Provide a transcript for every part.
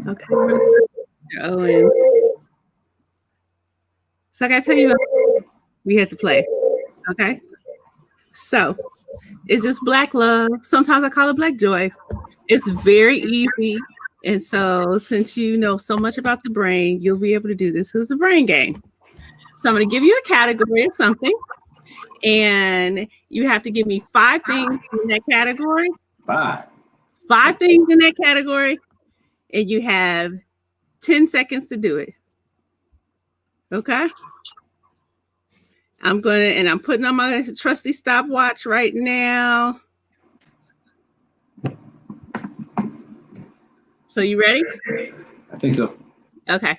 Okay. Owens. So I gotta tell you, we had to play. Okay. So it's just black love. Sometimes I call it black joy. It's very easy. And so since you know so much about the brain, you'll be able to do this. It's a brain game. So I'm going to give you a category of something, and you have to give me 5 things in that category. Five. 5 things in that category, and you have 10 seconds to do it. Okay? I'm putting on my trusty stopwatch right now. So you ready? I think so. Okay.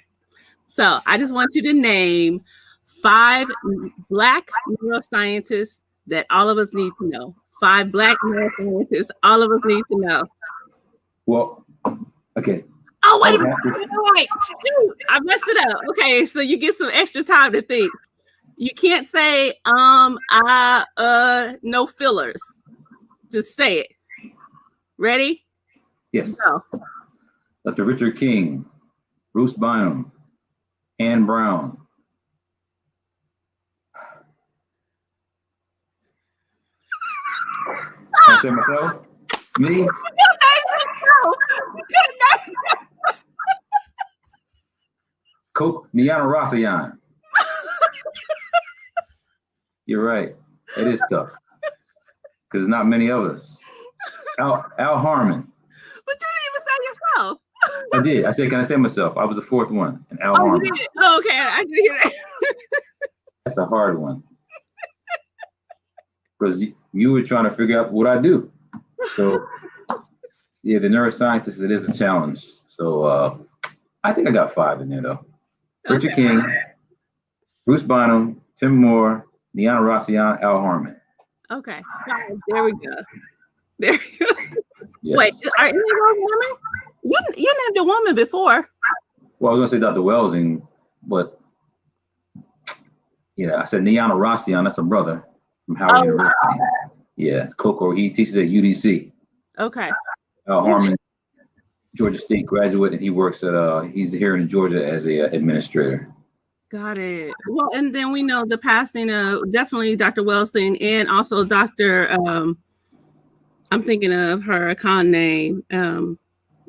So I just want you to name 5 Black neuroscientists that all of us need to know. 5 Black neuroscientists all of us need to know. Well, okay. Oh, wait a minute. Wait. Shoot, I messed it up. Okay, so you get some extra time to think. You can't say no fillers. Just say it. Ready? Yes. Go. Dr. Richard King, Bruce Bynum, Ann Brown. Can I say myself? Me? Coke Niana Rasayan. You're right. It is tough. Because not many of us. Al Harmon. But you didn't even say yourself. I did. I said, can I say myself? I was the 4th one. And Al Harmon. You did? Oh, okay. I didn't hear that. That's a hard one. Because you were trying to figure out what I do. So, yeah, the neuroscientist, it is a challenge. So, I think I got 5 in there, though. Okay. Richard King, Bruce Bynum, Tim Moore, Niana Rasayan, Al Harmon. Okay. There we go. There you go. Yes. Wait, are you a woman? You named a woman before. Well, I was going to say Dr. Welsing, but yeah, I said Niana Rasayan. That's a brother from Howard University. Wow. Yeah, Coco. He teaches at UDC. Okay. Al Harmon, Georgia State graduate, and he works at he's here in Georgia as a administrator. Got it. Well, and then we know the passing of definitely Dr. Welsing and also Dr. I'm thinking of her con name,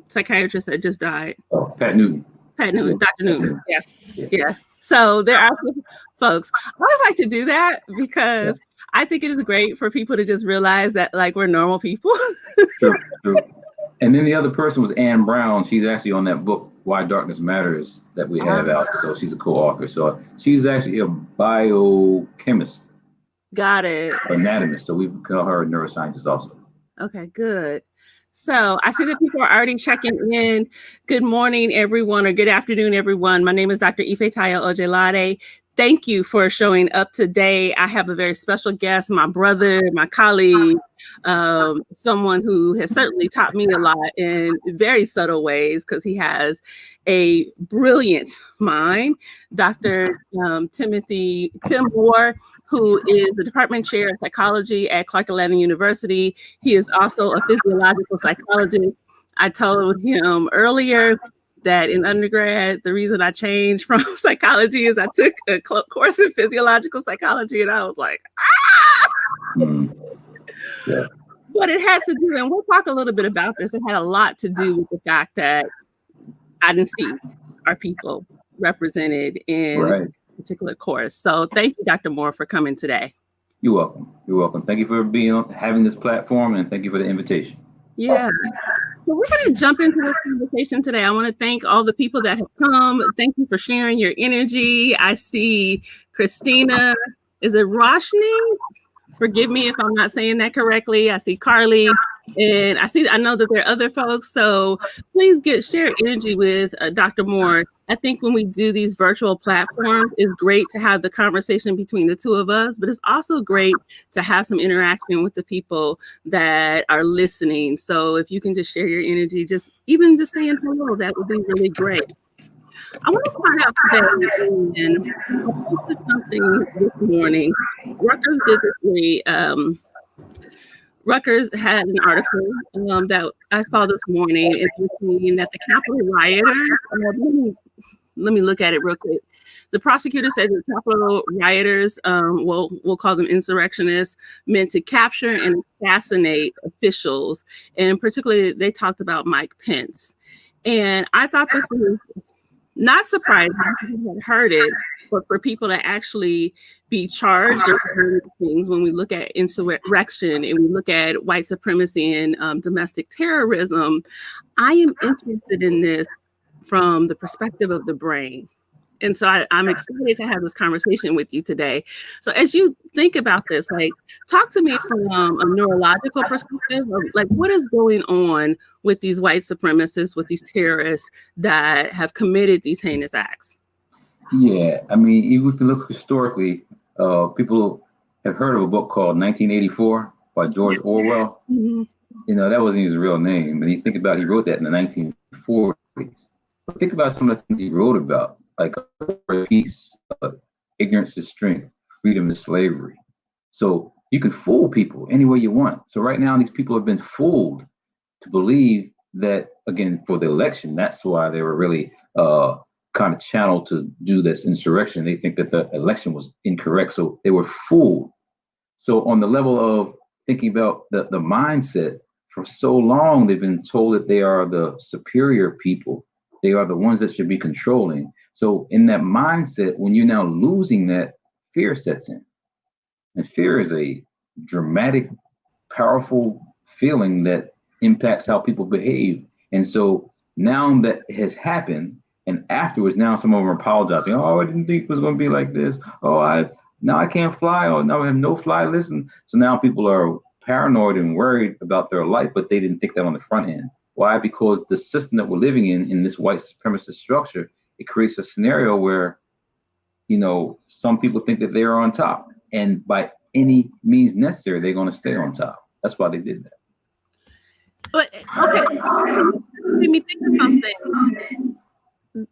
psychiatrist that just died. Oh, Pat Newton. Dr. Newton. Yes. Yeah. So there are folks. I always like to do that because I think it is great for people to just realize that like we're normal people. True. And then the other person was Ann Brown. She's actually on that book, Why Darkness Matters, that we have out. So she's a co-author. So she's actually a biochemist. Got it. Anatomist. So we call her a neuroscientist also. Okay, good. So I see that people are already checking in. Good morning, everyone, or good afternoon, everyone. My name is Dr. Ifetayo Ojelade. Thank you for showing up today. I have a very special guest, my brother, my colleague, someone who has certainly taught me a lot in very subtle ways because he has a brilliant mind. Dr. Tim Moore, who is the department chair of psychology at Clark Atlanta University. He is also a physiological psychologist. I told him earlier that in undergrad, the reason I changed from psychology is I took a course in physiological psychology, and I was like, Yeah. But it had to do, and we'll talk a little bit about this, it had a lot to do with the fact that I didn't see our people represented in a particular course. So thank you, Dr. Moore, for coming today. You're welcome. Thank you for having this platform, and thank you for the invitation. Yeah. So we're going to jump into this conversation today. I want to thank all the people that have come. Thank you for sharing your energy. I see Christina. Is it Roshni? Forgive me if I'm not saying that correctly. I see Carly, and I know that there are other folks. So please share energy with Dr. Moore. I think when we do these virtual platforms, it's great to have the conversation between the two of us, but it's also great to have some interaction with the people that are listening. So if you can just share your energy, just saying hello, that would be really great. I want to start out today, and I posted something this morning. Rutgers did this Rutgers had an article that I saw this morning. It was saying that the Capitol rioters, let me look at it real quick. The prosecutor said the Capitol rioters, we'll call them insurrectionists, meant to capture and assassinate officials. And particularly, they talked about Mike Pence. And I thought this was not surprising because we had heard it, but for people to actually be charged or things when we look at insurrection and we look at white supremacy and domestic terrorism, I am interested in this from the perspective of the brain. And so I'm excited to have this conversation with you today. So as you think about this, like, talk to me from a neurological perspective of, like, what is going on with these white supremacists, with these terrorists that have committed these heinous acts? Yeah, I mean, even if you look historically, people have heard of a book called 1984 by George Orwell. Mm-hmm. You know, that wasn't his real name, but you think about, he wrote that in the 1940s. But think about some of the things he wrote about, like peace, ignorance is strength, freedom is slavery. So you can fool people any way you want. So right now, these people have been fooled to believe that, again, for the election, that's why they were really kind of channeled to do this insurrection. They think that the election was incorrect, so they were fooled. So on the level of thinking about the mindset, for so long, they've been told that they are the superior people. They are the ones that should be controlling. So in that mindset, when you're now losing that, fear sets in. And fear is a dramatic, powerful feeling that impacts how people behave. And so now that has happened, and afterwards, now some of them are apologizing. Oh, I didn't think it was going to be like this. Oh, now I can't fly. Oh, now I have no fly listen. So now people are paranoid and worried about their life, but they didn't think that on the front end. Why? Because the system that we're living in this white supremacist structure, it creates a scenario where, you know, some people think that they are on top, and by any means necessary, they're going to stay on top. That's why they did that. But okay, made me think of something.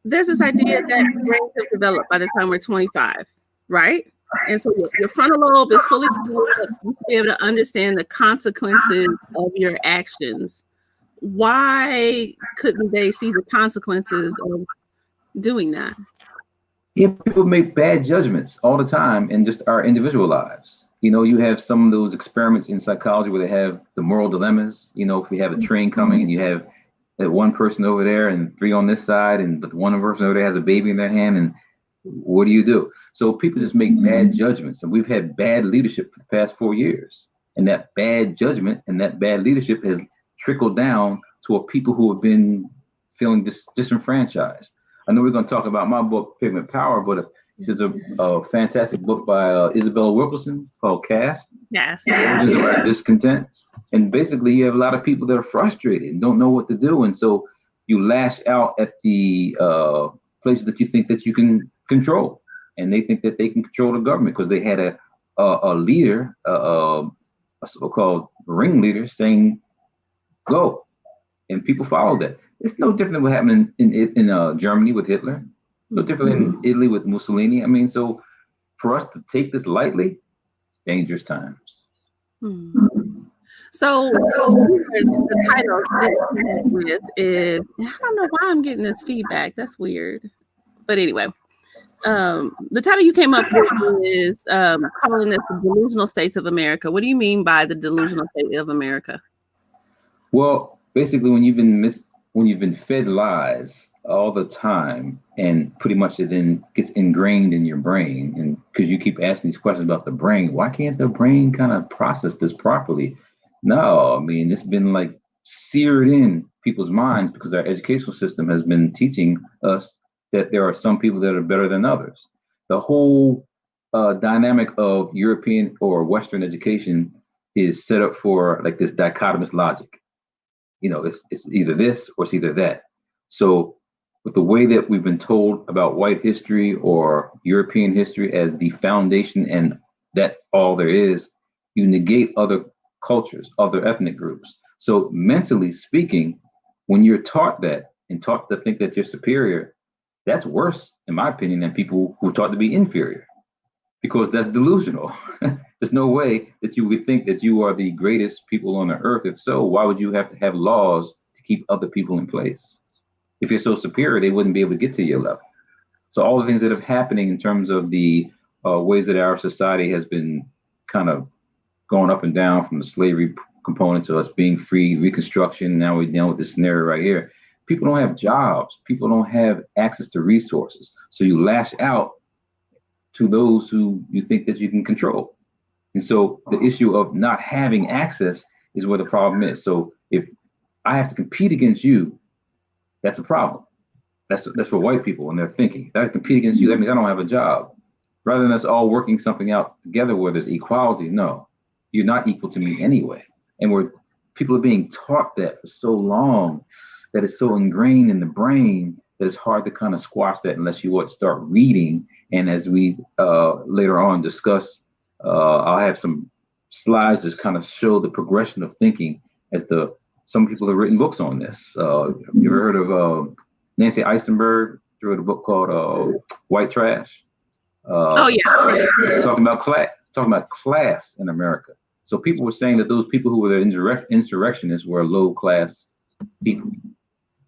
There's this idea that brains have developed by the time we're 25, right? And so your frontal lobe is fully developed to be able to understand the consequences of your actions. Why couldn't they see the consequences of doing that? Yeah, people make bad judgments all the time in just our individual lives. You know, you have some of those experiments in psychology where they have the moral dilemmas. You know, if we have a train coming and you have that one person over there and three on this side, and but one person over there has a baby in their hand, and what do you do? So people just make bad judgments, and we've had bad leadership for the past 4 years. And that bad judgment and that bad leadership has trickled down to a people who have been feeling disenfranchised. I know we're going to talk about my book, Pigment Power, but there's a fantastic book by Isabella Wilkerson called Caste. Yes. Which is about discontent. And basically, you have a lot of people that are frustrated and don't know what to do. And so you lash out at the places that you think that you can control. And they think that they can control the government because they had a leader, a so-called ringleader saying, go. And people followed that. It's no different than what happened in Germany with Hitler. No different in Italy with Mussolini. I mean, so for us to take this lightly, dangerous times. So the title that you had with is, I don't know why I'm getting this feedback. That's weird. But anyway, the title you came up with is calling this the delusional states of America. What do you mean by the delusional state of America? Well, basically, when you've been fed lies all the time, and pretty much it then gets ingrained in your brain, and because you keep asking these questions about the brain, why can't the brain kind of process this properly? No, I mean, it's been like seared in people's minds because our educational system has been teaching us that there are some people that are better than others. The whole dynamic of European or Western education is set up for like this dichotomous logic. You know, it's either this or it's either that. So with the way that we've been told about white history or European history as the foundation, and that's all there is, you negate other cultures, other ethnic groups. So mentally speaking, when you're taught that and taught to think that you're superior, that's worse, in my opinion, than people who are taught to be inferior, because that's delusional. There's no way that you would think that you are the greatest people on the earth. If so, why would you have to have laws to keep other people in place? If you're so superior, they wouldn't be able to get to your level. So all the things that are happening in terms of the ways that our society has been kind of going up and down, from the slavery component to us being free, Reconstruction, now we're dealing with this scenario right here. People don't have jobs. People don't have access to resources. So you lash out to those who you think that you can control. And so the issue of not having access is where the problem is. So if I have to compete against you, that's a problem. That's for white people when they're thinking. If I compete against you, that means I don't have a job. Rather than us all working something out together where there's equality, no, you're not equal to me anyway. And where people are being taught that for so long, that it's so ingrained in the brain that it's hard to kind of squash that unless you start reading. And as we later on discuss, I'll have some slides that kind of show the progression of thinking as some people have written books on this. You ever heard of Nancy Eisenberg? She wrote a book called White Trash. Oh yeah. It's talking about class in America. So people were saying that those people who were the insurrectionists were low class people,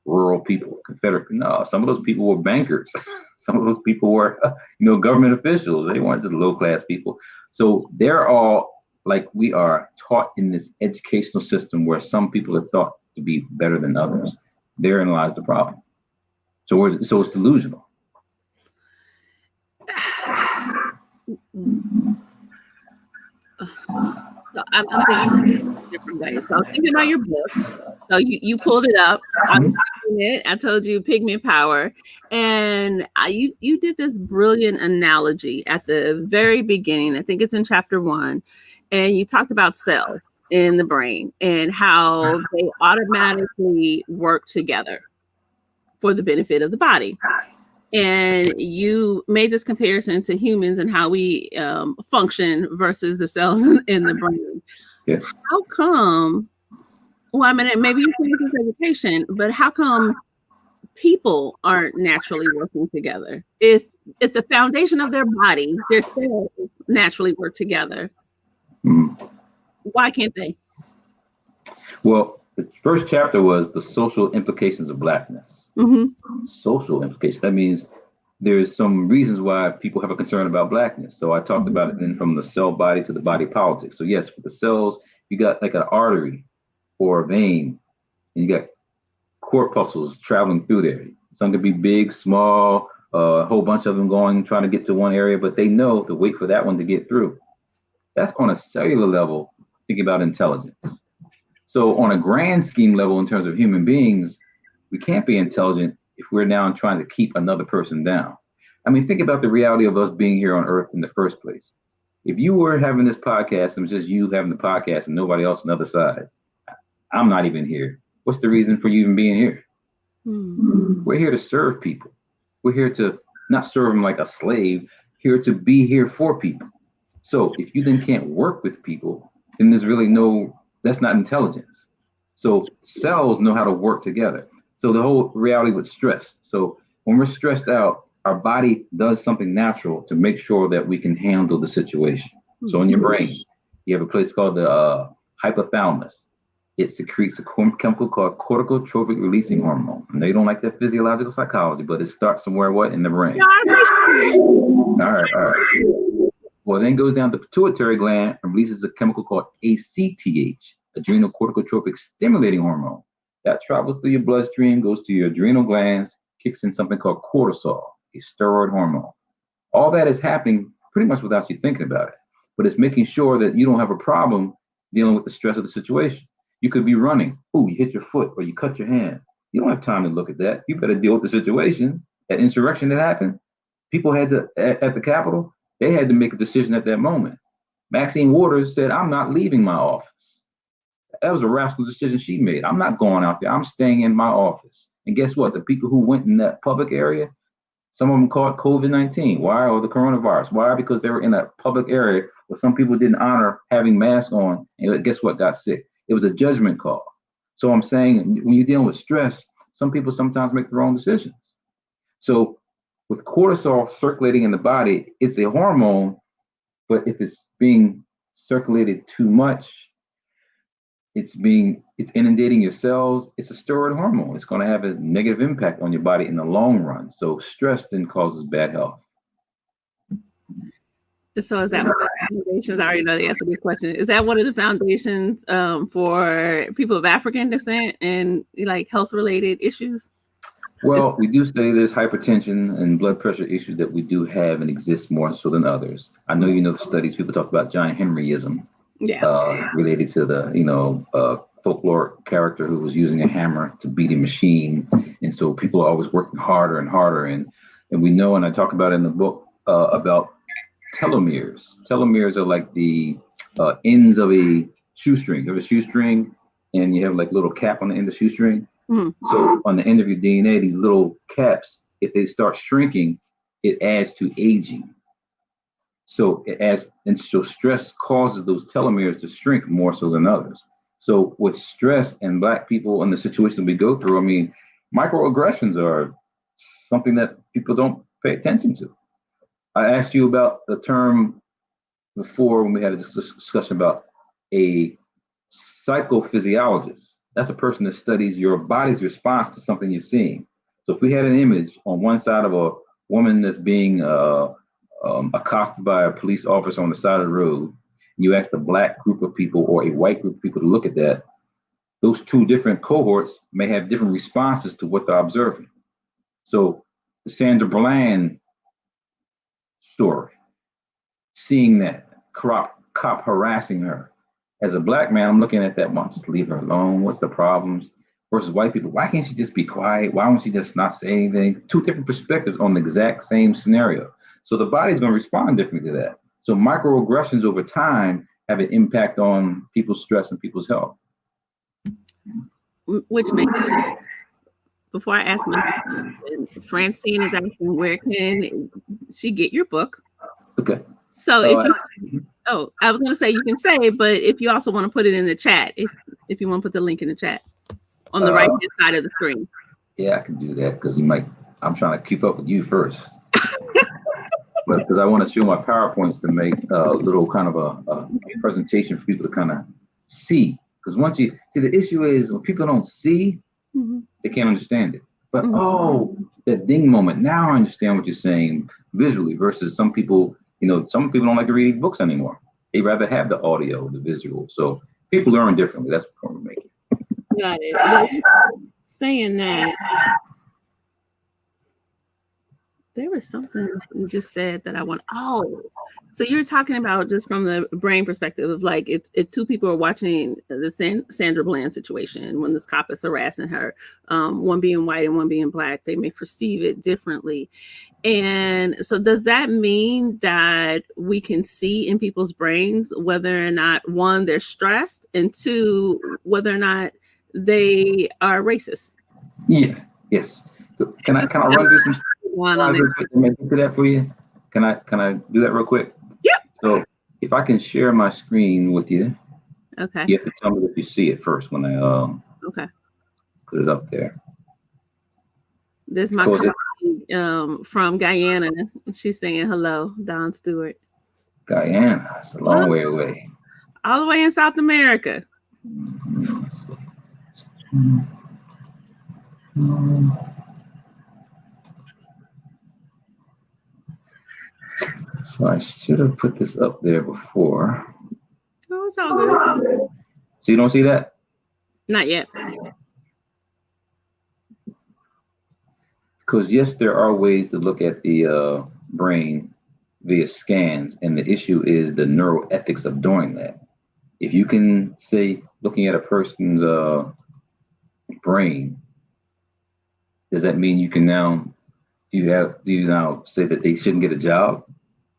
rural people, Confederate. No, some of those people were bankers. Some of those people were, government officials. They weren't just low class people. So they're all like we are taught in this educational system where some people are thought to be better than others. Therein lies the problem. So it's delusional. So I'm thinking different ways. So I was thinking about your book. So you pulled it up. I'm reading it. I told you Pigment Power, and you did this brilliant analogy at the very beginning. I think it's in chapter 1, and you talked about cells in the brain and how they automatically work together for the benefit of the body. And you made this comparison to humans and how we function versus the cells in the brain. Yeah. How come, well, I mean, maybe you can use education, but how come people aren't naturally working together? If the foundation of their body, their cells naturally work together, why can't they? Well, the first chapter was the social implications of Blackness. Mm-hmm. Social implications. That means there's some reasons why people have a concern about Blackness. So I talked about it then from the cell body to the body politics. So yes, with the cells, you got like an artery or a vein, and you got corpuscles traveling through there. Some could be big, small, a whole bunch of them trying to get to one area, but they know to wait for that one to get through. That's on a cellular level, thinking about intelligence. So on a grand scheme level, in terms of human beings, we can't be intelligent if we're now trying to keep another person down. I mean, think about the reality of us being here on Earth in the first place. If you were having this podcast and it was just you having the podcast and nobody else on the other side, I'm not even here. What's the reason for you even being here? We're here to serve people. We're here to not serve them like a slave, here to be here for people. So if you then can't work with people, then there's really that's not intelligence. So cells know how to work together. So the whole reality with stress. So when we're stressed out, our body does something natural to make sure that we can handle the situation. So in your brain, you have a place called the hypothalamus. It secretes a chemical called corticotropic releasing hormone. And they don't like that physiological psychology, but it starts somewhere in the brain. All right. Well, then goes down to the pituitary gland and releases a chemical called ACTH, adrenal corticotropic stimulating hormone. That travels through your bloodstream, goes to your adrenal glands, kicks in something called cortisol, a steroid hormone. All that is happening pretty much without you thinking about it, but it's making sure that you don't have a problem dealing with the stress of the situation. You could be running. Oh, you hit your foot or you cut your hand. You don't have time to look at that. You better deal with the situation. That insurrection that happened, people had to, at the Capitol, they had to make a decision at that moment. Maxine Waters said, I'm not leaving my office. That was a rational decision she made. I'm not going out there. I'm staying in my office. And guess what? The people who went in that public area, some of them caught COVID-19. Why? Or the coronavirus. Why? Because they were in a public area where some people didn't honor having masks on. And guess what? Got sick. It was a judgment call. So I'm saying when you're dealing with stress, some people sometimes make the wrong decisions. So with cortisol circulating in the body, it's a hormone, but if it's being circulated too much, it's inundating your cells. It's a steroid hormone. It's going to have a negative impact on your body in the long run. So stress then causes bad health. So is that one of the foundations? I already know the answer to this question. Is that one of the foundations for people of African descent and like health-related issues? Well, we do study there's hypertension and blood pressure issues that we do have and exist more so than others. I know you know the studies. People talk about John Henryism, related to the folklore character who was using a hammer to beat a machine, and so people are always working harder and harder. And we know, and I talk about in the book about telomeres. Telomeres are like the ends of a shoestring. You have a shoestring, and you have like little cap on the end of the shoestring. Mm-hmm. So on the end of your DNA, these little caps, if they start shrinking, it adds to aging. So so stress causes those telomeres to shrink more so than others. So with stress and Black people and the situation we go through, I mean, microaggressions are something that people don't pay attention to. I asked you about the term before when we had a discussion about a psychophysiologist. That's a person that studies your body's response to something you're seeing. So if we had an image on one side of a woman that's being accosted by a police officer on the side of the road, and you ask a Black group of people or a white group of people to look at that, those two different cohorts may have different responses to what they're observing. So the Sandra Bland story, seeing that cop harassing her. As a Black man, I'm looking at that one, just leave her alone. What's the problems? Versus white people, why can't she just be quiet? Why won't she just not say anything? Two different perspectives on the exact same scenario. So the body's going to respond differently to that. So microaggressions over time have an impact on people's stress and people's health. Which makes sense. Before I ask my question, Francine is asking, where can she get your book? Okay. So I was going to say you can say, but if you also want to put it in the chat, if you want to put the link in the chat on the right hand side of the screen. Yeah, I can do that because I'm trying to keep up with you first. But because I want to show my PowerPoints to make a little kind of a presentation for people to kind of see. Because once you see, the issue is when people don't see, they can't understand it. But that ding moment, now I understand what you're saying visually versus some people. Some people don't like to read books anymore. They rather have the audio, the visual. So people learn differently. That's the point we're making. Got it. Well, saying that, there was something you just said that I want. So you're talking about just from the brain perspective of like if two people are watching the Sandra Bland situation when this cop is harassing her, one being white and one being Black, they may perceive it differently. And so does that mean that we can see in people's brains whether or not, one, they're stressed, and two, whether or not they are racist? Yeah. Yes. Can I run through some do that for you? Can I do that real quick? Yep. So if I can share my screen with you, okay, you have to tell me if you see it first when I put it up there. There's my colleague from Guyana. She's saying hello, Don Stewart. Guyana, that's a long way away. All the way in South America. So I should have put this up there before. Oh, it's all good. So you don't see that? Not yet. Because yes, there are ways to look at the brain via scans, and the issue is the neuroethics of doing that. If you can say, looking at a person's brain, does that mean you can now, do you now say that they shouldn't get a job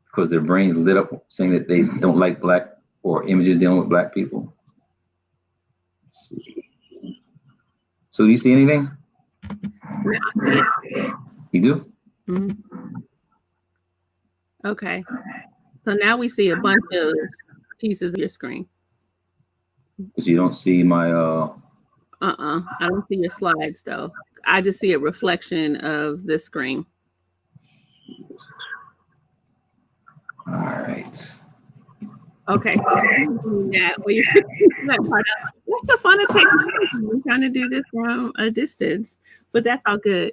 because their brains lit up saying that they don't like Black or images dealing with Black people? Let's see. So do you see anything? You do? Mm-hmm. Okay. So now we see a bunch of pieces of your screen. But you don't see my I don't see your slides though. I just see a reflection of the screen. All right. Okay. Yeah. Well, you that part out. That's the fun of technology. We're trying to do this from a distance, but that's all good.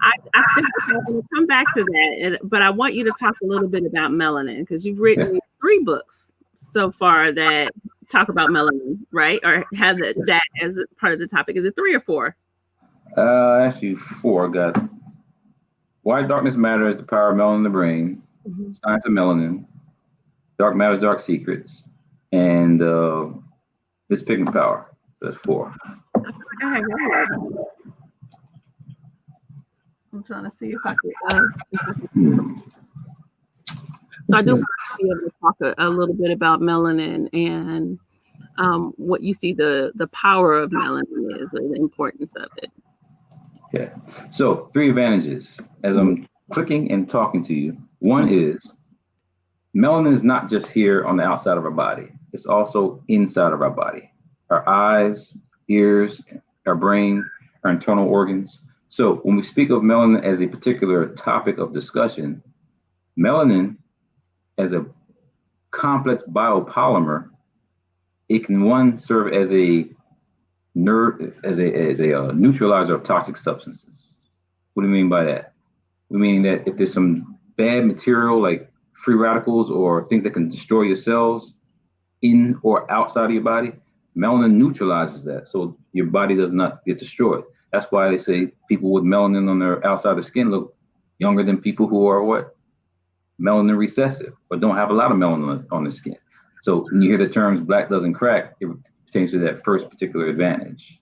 I still want to come back to that, but I want you to talk a little bit about melanin because you've written 3 books so far that talk about melanin, right? Or have that as a part of the topic. Is it 3 or 4? Actually, 4. Got Why Darkness Matters, The Power of Melanin in the Brain, Science of Melanin, Dark Matters, Dark Secrets, and This Pigment Power. So that's 4. I'm trying to see if I could. So I do want to be able to talk a little bit about melanin and what you see the power of melanin is, or the importance of it. Okay. So 3 advantages as I'm clicking and talking to you. One is melanin is not just here on the outside of our body. It's also inside of our body. Our eyes, ears, our brain, our internal organs. So when we speak of melanin as a particular topic of discussion, melanin as a complex biopolymer, it can serve as a neutralizer of toxic substances. What do you mean by that? We mean that if there's some bad material like free radicals or things that can destroy your cells in or outside of your body, melanin neutralizes that, so your body does not get destroyed. That's why they say people with melanin on their outside of the skin look younger than people who are what? Melanin recessive, but don't have a lot of melanin on their skin. So when you hear the terms black doesn't crack, it pertains to that first particular advantage.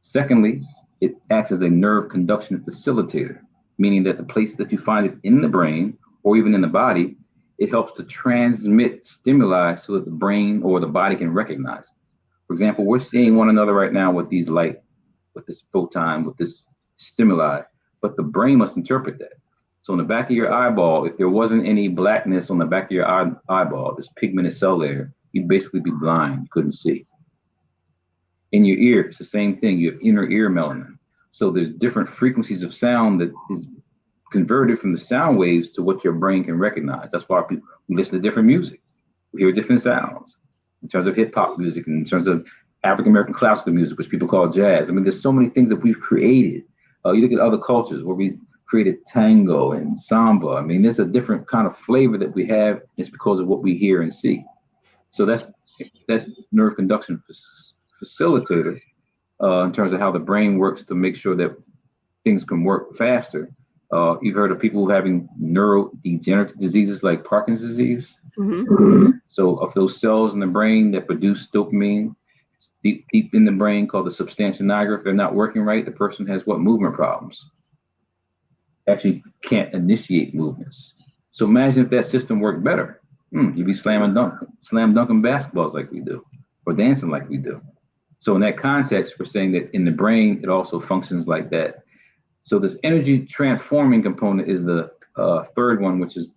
Secondly, it acts as a nerve conduction facilitator, meaning that the place that you find it in the brain or even in the body, it helps to transmit stimuli so that the brain or the body can recognize it. For example, we're seeing one another right now with these light, with this photon, with this stimuli, but the brain must interpret that. So in the back of your eyeball, if there wasn't any blackness on the back of your eyeball, this pigmented cell layer, you'd basically be blind, you couldn't see. In your ear, it's the same thing. You have inner ear melanin. So there's different frequencies of sound that is converted from the sound waves to what your brain can recognize. That's why we listen to different music. We hear different sounds in terms of hip hop music, and in terms of African American classical music, which people call jazz. I mean, there's so many things that we've created. You look at other cultures where we created tango and samba. I mean, there's a different kind of flavor that we have. It's because of what we hear and see. So that's nerve conduction facilitator in terms of how the brain works to make sure that things can work faster. You've heard of people having neurodegenerative diseases like Parkinson's disease. So of those cells in the brain that produce dopamine deep in the brain called the substantia nigra, if they're not working right, the person has what? Movement problems. Actually can't initiate movements. So imagine if that system worked better. You'd be slam dunking basketballs like we do, or dancing like we do. So in that context, we're saying that in the brain, it also functions like that. So this energy transforming component is the third one, which is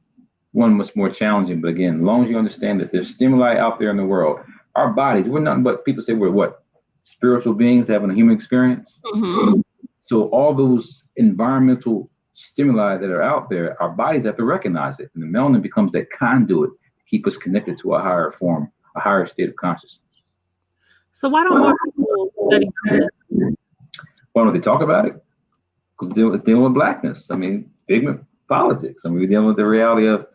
one much more challenging. But again, as long as you understand that there's stimuli out there in the world, our bodies, we're nothing but, people say we're what? Spiritual beings having a human experience. So all those environmental stimuli that are out there, our bodies have to recognize it. And the melanin becomes that conduit to keep us connected to a higher form, a higher state of consciousness. So why don't more people study that? Why don't they talk about it? Because it's dealing with blackness. I mean, pigment politics. I mean, we're dealing with the reality of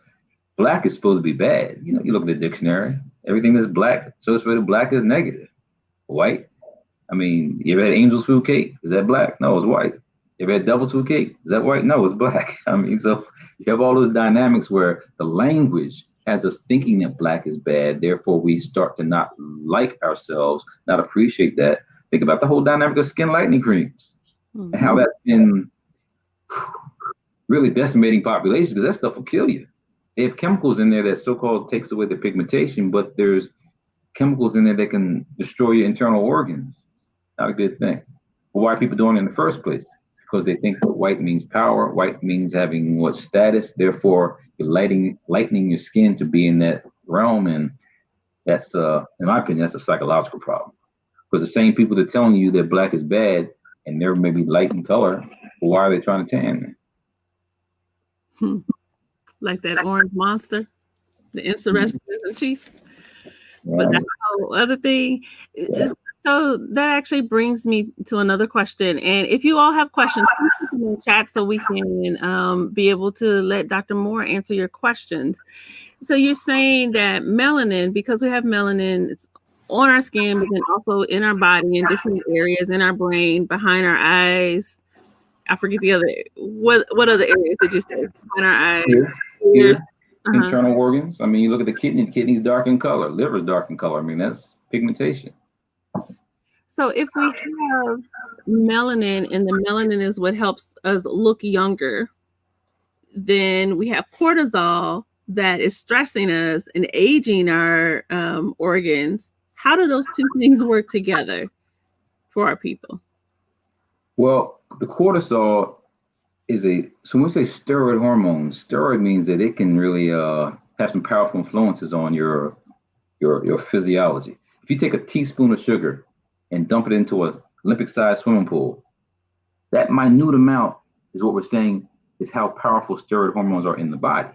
black is supposed to be bad. You know, you look at the dictionary, everything that's black, associated black is negative. White, I mean, you ever had angel's food cake? Is that black? No, it's white. You ever had devil's food cake? Is that white? No, it's black. I mean, so you have all those dynamics where the language has us thinking that black is bad. Therefore, we start to not like ourselves, not appreciate that. Think about the whole dynamic of skin lightening creams and how that's been really decimating populations, because that stuff will kill you. They have chemicals in there that so-called takes away the pigmentation, but there's chemicals in there that can destroy your internal organs. Not a good thing. But why are people doing it in the first place? Because they think that white means power, white means having what status, therefore you're lightening your skin to be in that realm. And that's, in my opinion, that's a psychological problem. Because the same people that are telling you that black is bad and they're maybe light in color, well, why are they trying to tan them? Like that orange monster, the insurrectionist in chief. But Right. that's a whole other thing. So that actually brings me to another question. And if you all have questions, please put them in the chat so we can be able to let Dr. Moore answer your questions. So you're saying that melanin, because we have melanin, it's on our skin, but then also in our body, in different areas, in our brain, behind our eyes. I forget the other. What other areas did you say? Behind our eyes, ears. Here, internal organs. I mean, you look at the kidney. The kidney's dark in color. Liver's dark in color. I mean, that's pigmentation. So if we have melanin, and the melanin is what helps us look younger, then we have cortisol that is stressing us and aging our organs. How do those two things work together for our people? Well, the cortisol is so when we say steroid hormones, steroid means that it can really have some powerful influences on your physiology. If you take a teaspoon of sugar and dump it into a Olympic-sized swimming pool, that minute amount is what we're saying is how powerful steroid hormones are in the body.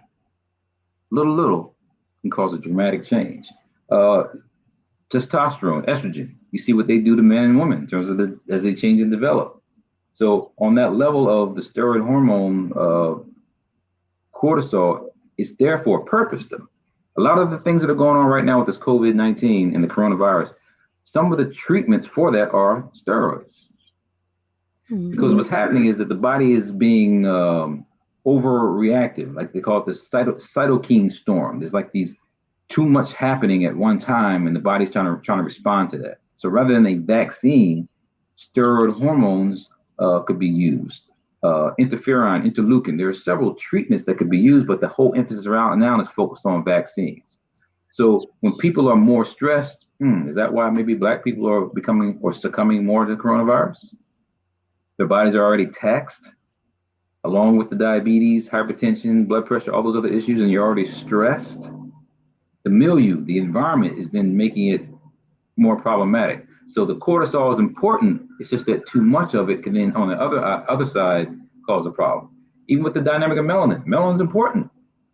Little can cause a dramatic change. Testosterone, estrogen, you see what they do to men and women in terms of as they change and develop. So on that level of the steroid hormone, cortisol, is there for a purpose though. A lot of the things that are going on right now with this COVID-19 and the coronavirus, some of the treatments for that are steroids. Because what's happening is that the body is being overreactive, like they call it the cytokine storm. There's like these too much happening at one time, and the body's trying to respond to that. So rather than a vaccine, steroid hormones could be used. Interferon, interleukin. There are several treatments that could be used, but the whole emphasis around now is focused on vaccines. So when people are more stressed, is that why maybe Black people are becoming or succumbing more to coronavirus? Their bodies are already taxed, along with the diabetes, hypertension, blood pressure, all those other issues, and you're already stressed. The milieu, the environment, is then making it more problematic. So the cortisol is important. It's just that too much of it can then, on the other side, cause a problem. Even with the dynamic of melanin, melanin's important.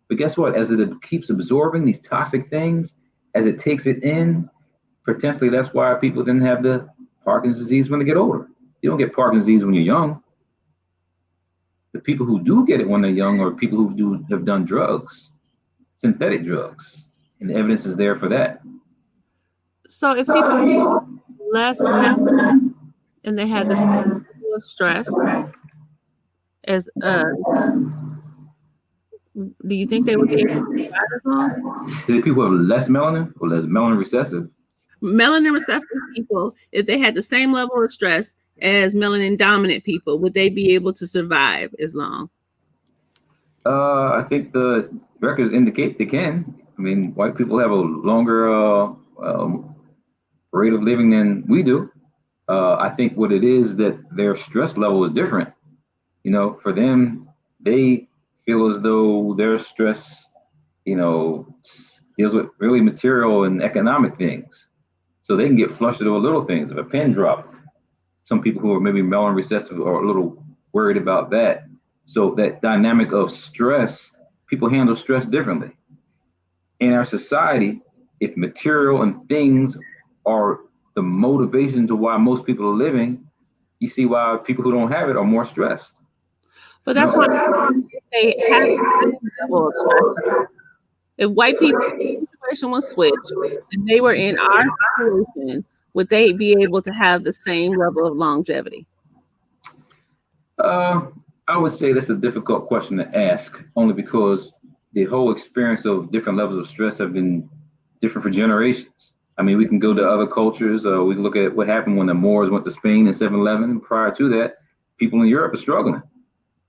But guess what? As it keeps absorbing these toxic things, as it takes it in, potentially that's why people then have the Parkinson's disease when they get older. You don't get Parkinson's disease when you're young. The people who do get it when they're young are people who have done drugs, synthetic drugs, and the evidence is there for that. So if people have less melanin and they have this level of stress, as do you think they would be able to survive as long? Is it people who have less melanin or less melanin recessive? Melanin receptive people, if they had the same level of stress as melanin dominant people, would they be able to survive as long? I think the records indicate they can. I mean, white people have a longer rate of living than we do. I think what it is that their stress level is different. You know, for them, they feel as though their stress, deals with really material and economic things. So they can get flustered over little things. If a pen drop, some people who are maybe melanin recessive are a little worried about that. So that dynamic of stress, people handle stress differently. In our society, if material and things are the motivation to why most people are living, you see why people who don't have it are more stressed. But that's why they have the level of stress. If white people situation was switched and they were in our situation, would they be able to have the same level of longevity? I would say that's a difficult question to ask, only because the whole experience of different levels of stress have been different for generations. I mean, we can go to other cultures. We can look at what happened when the Moors went to Spain in 711. Prior to that, people in Europe are struggling.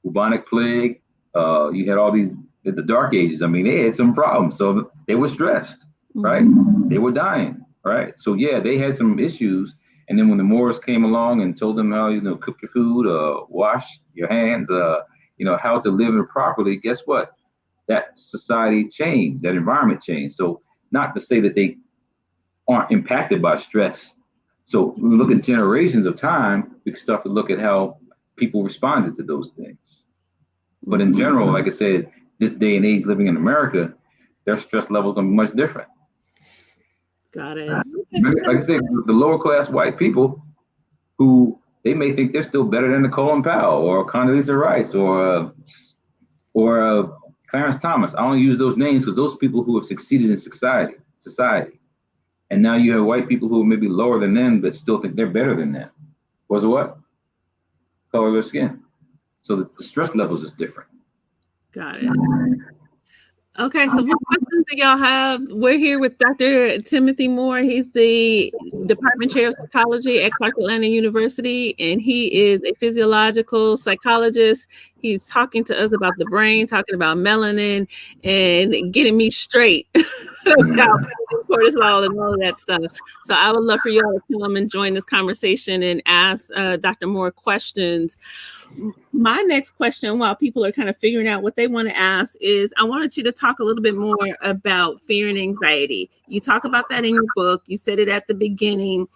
Bubonic plague. You had all these, the Dark Ages. I mean, they had some problems. So they were stressed, right? They were dying, right? So yeah, they had some issues. And then when the Moors came along and told them how, cook your food, wash your hands, how to live properly, guess what? That society changed, that environment changed. So not to say that they aren't impacted by stress. So when we look at generations of time, we can start to look at how people responded to those things. But in general, like I said, this day and age living in America, their stress level is going to be much different. Got it. Like I said, the lower class white people who they may think they're still better than Colin Powell or Condoleezza Rice or Clarence Thomas. I only use those names because those people who have succeeded in society. And now you have white people who are maybe lower than them, but still think they're better than them. Was it what? Color of their skin. So the stress levels is different. Got it. Okay, so what questions do y'all have? We're here with Dr. Timothy Moore. He's the Department Chair of Psychology at Clark Atlanta University, and he is a physiological psychologist. He's talking to us about the brain, talking about melanin, and getting me straight about cortisol and all of that stuff. So I would love for y'all to come and join this conversation and ask Dr. Moore questions. My next question, while people are kind of figuring out what they want to ask, is I wanted you to talk a little bit more about fear and anxiety. You talk about that in your book. You said it at the beginning.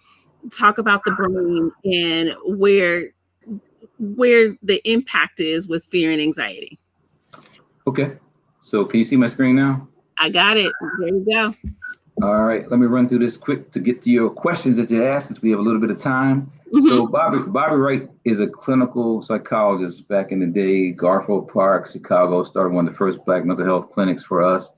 Talk about the brain and where the impact is with fear and anxiety. Okay. So can you see my screen now? I got it. There you go. All right. Let me run through this quick to get to your questions that you asked since we have a little bit of time. Mm-hmm. So Bobby Wright is a clinical psychologist back in the day, Garfield Park, Chicago, started one of the first Black mental health clinics for us,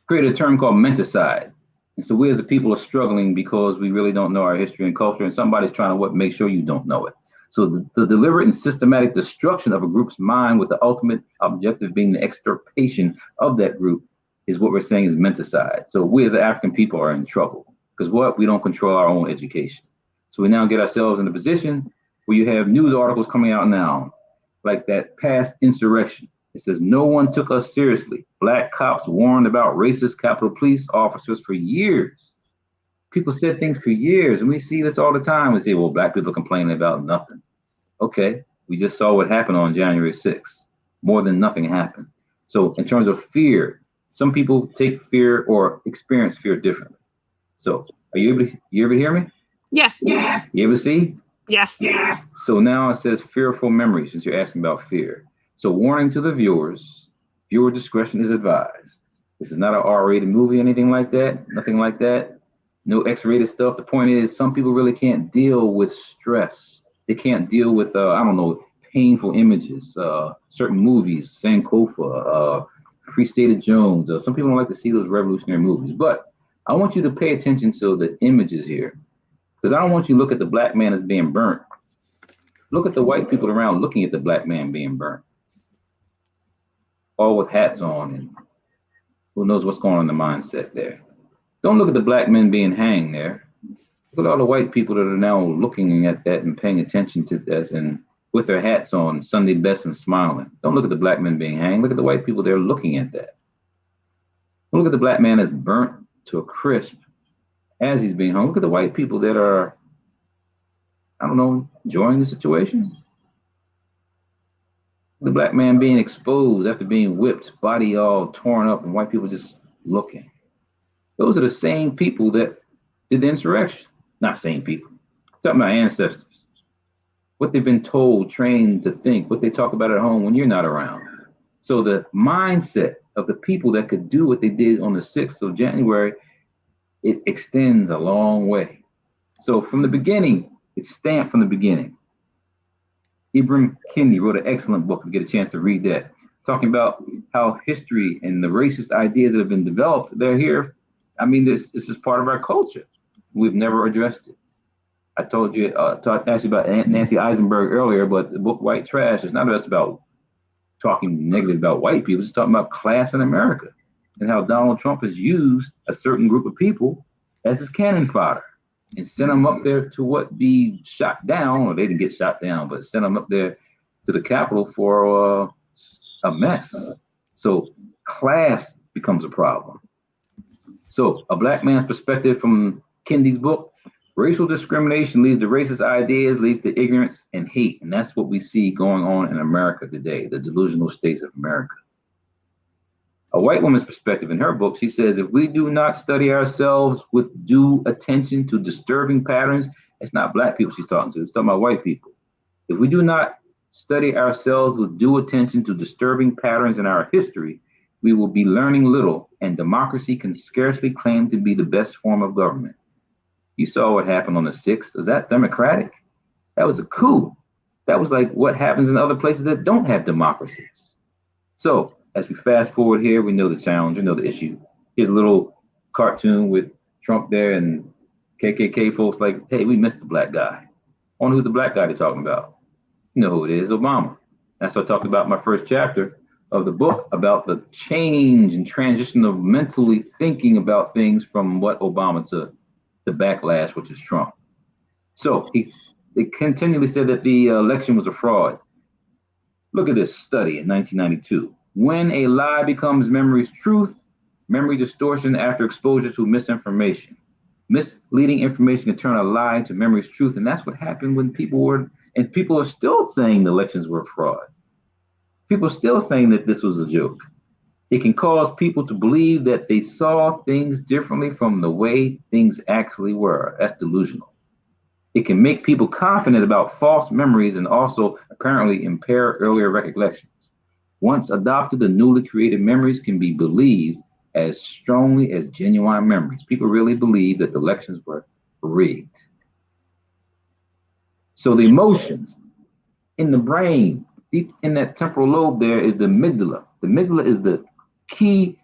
created a term called menticide. And so we as a people are struggling because we really don't know our history and culture, and somebody's trying to make sure you don't know it. So the deliberate and systematic destruction of a group's mind with the ultimate objective being the extirpation of that group is what we're saying is menticide. So we as African people are in trouble because we don't control our own education. So we now get ourselves in a position where you have news articles coming out now, like that past insurrection. It says, no one took us seriously. Black cops warned about racist Capitol Police officers for years. People said things for years, and we see this all the time. We say, well, Black people are complaining about nothing. Okay, we just saw what happened on January 6th. More than nothing happened. So in terms of fear, some people take fear or experience fear differently. So are you able to hear me? Yes. You able to see? Yes. So now it says fearful memories, since you're asking about fear. So warning to the viewers, viewer discretion is advised. This is not an R-rated movie, anything like that, nothing like that. No X-rated stuff. The point is, some people really can't deal with stress. They can't deal with, painful images, certain movies, Sankofa, Free State of Jones. Some people don't like to see those revolutionary movies, but I want you to pay attention to the images here. Because I don't want you to look at the Black man as being burnt. Look at the white people around looking at the Black man being burnt. All with hats on, and who knows what's going on in the mindset there. Don't look at the Black men being hanged there. Look at all the white people that are now looking at that and paying attention to this and with their hats on, Sunday best and smiling. Don't look at the Black men being hanged. Look at the white people that are looking at that. Don't look at the Black man as burnt to a crisp as he's being hung. Look at the white people that are, enjoying the situation. The Black man being exposed after being whipped, body all torn up, and white people just looking. Those are the same people that did the insurrection. Not same people. I'm talking about ancestors. What they've been told, trained to think, what they talk about at home when you're not around. So the mindset of the people that could do what they did on the 6th of January, it extends a long way. So from the beginning, it's stamped from the beginning. Ibram Kendi wrote an excellent book. If you get a chance to read that, talking about how history and the racist ideas that have been developed, they're here. This is part of our culture. We've never addressed it. I told you, asked you about Nancy Eisenberg earlier, but the book White Trash is not just about talking negative about white people. It's talking about class in America and how Donald Trump has used a certain group of people as his cannon fodder and sent them up there to be shot down, or they didn't get shot down, but sent them up there to the Capitol for a mess. So class becomes a problem. So a Black man's perspective from Kendi's book, racial discrimination leads to racist ideas, leads to ignorance and hate. And that's what we see going on in America today, the delusional states of America. A white woman's perspective in her book, she says, if we do not study ourselves with due attention to disturbing patterns, it's not Black people she's talking to, it's talking about white people. If we do not study ourselves with due attention to disturbing patterns in our history, we will be learning little and democracy can scarcely claim to be the best form of government. You saw what happened on the 6th. Was that democratic? That was a coup. That was like what happens in other places that don't have democracies. So as we fast forward here, we know the challenge, we know the issue. Here's a little cartoon with Trump there and KKK folks like, hey, we missed the black guy. I wonder who the black guy they're talking about. You know who it is, Obama. That's what I talked about in my first chapter of the book, about the change and transition of mentally thinking about things from what Obama to the backlash, which is Trump. So they continually said that the election was a fraud. Look at this study in 1992. When a lie becomes memory's truth, memory distortion after exposure to misinformation. Misleading information can turn a lie into memory's truth. And that's what happened when people are still saying the elections were a fraud. People are still saying that this was a joke. It can cause people to believe that they saw things differently from the way things actually were. That's delusional. It can make people confident about false memories and also apparently impair earlier recollections. Once adopted, the newly created memories can be believed as strongly as genuine memories. People really believe that the elections were rigged. So the emotions in the brain, deep in that temporal lobe, there is the amygdala. The amygdala is the key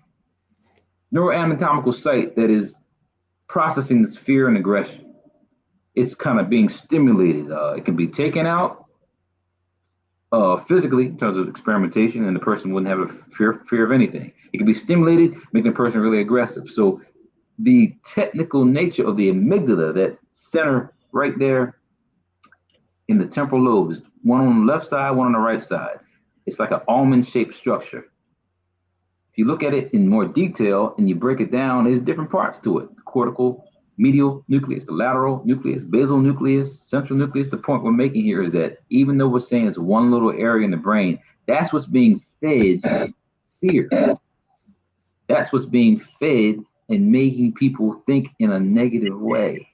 neuroanatomical site that is processing this fear and aggression. It's kind of being stimulated. It can be taken out physically in terms of experimentation, and the person wouldn't have a fear of anything. It can be stimulated, making a person really aggressive. So the technical nature of the amygdala, that center right there in the temporal lobe, is one on the left side, one on the right side. It's like an almond-shaped structure. If you look at it in more detail and you break it down, there's different parts to it. The cortical, medial nucleus, the lateral nucleus, basal nucleus, central nucleus. The point we're making here is that even though we're saying it's one little area in the brain, that's what's being fed fear. That's what's being fed and making people think in a negative way.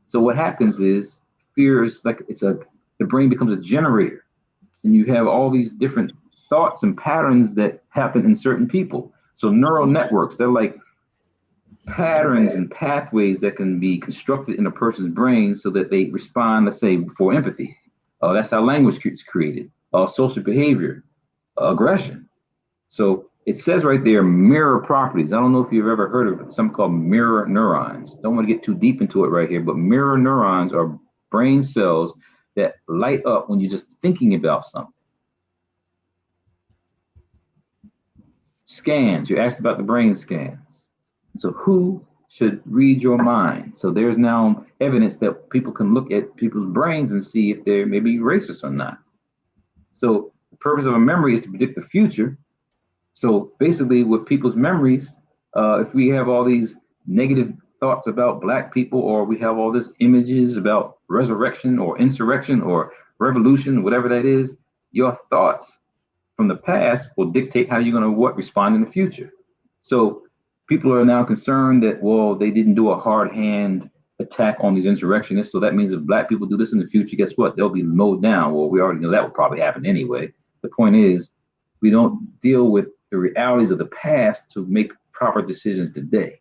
So what happens is fear is like the brain becomes a generator, and you have all these different thoughts and patterns that happen in certain people. So neural networks, they're like patterns and pathways that can be constructed in a person's brain so that they respond, let's say, for empathy. That's how language is created. Social behavior, aggression. So it says right there, mirror properties. I don't know if you've ever heard of it, something called mirror neurons. Don't want to get too deep into it right here, but mirror neurons are brain cells that light up when you're just thinking about something. Scans, you asked about the brain scans. So who should read your mind? So there's now evidence that people can look at people's brains and see if they're maybe racist or not. So the purpose of a memory is to predict the future. So basically with people's memories, if we have all these negative thoughts about Black people, or we have all these images about resurrection or insurrection or revolution, whatever that is, your thoughts from the past will dictate how you're going to respond in the future. So people are now concerned that, well, they didn't do a hard hand attack on these insurrectionists. So that means if Black people do this in the future, guess what? They'll be mowed down. Well, we already know that will probably happen anyway. The point is, we don't deal with the realities of the past to make proper decisions today.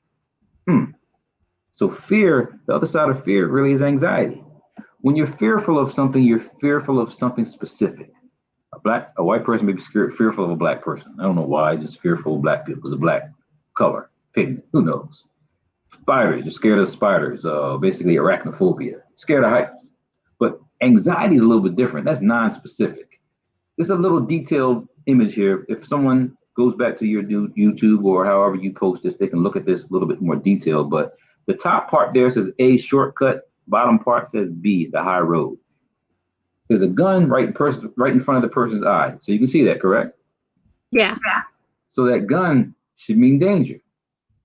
So fear, the other side of fear really is anxiety. When you're fearful of something, you're fearful of something specific. A white person may be fearful of a Black person. I don't know why, just fearful of Black people because of Black color, pigment, who knows? Spiders, you're scared of spiders, basically arachnophobia, scared of heights. But anxiety is a little bit different. That's non-specific. There's a little detailed image here. If someone goes back to your YouTube or however you post this, they can look at this a little bit more detailed. But the top part there says A, shortcut. Bottom part says B, the high road. There's a gun right in front of the person's eye. So you can see that, correct? Yeah. So that gun should mean danger.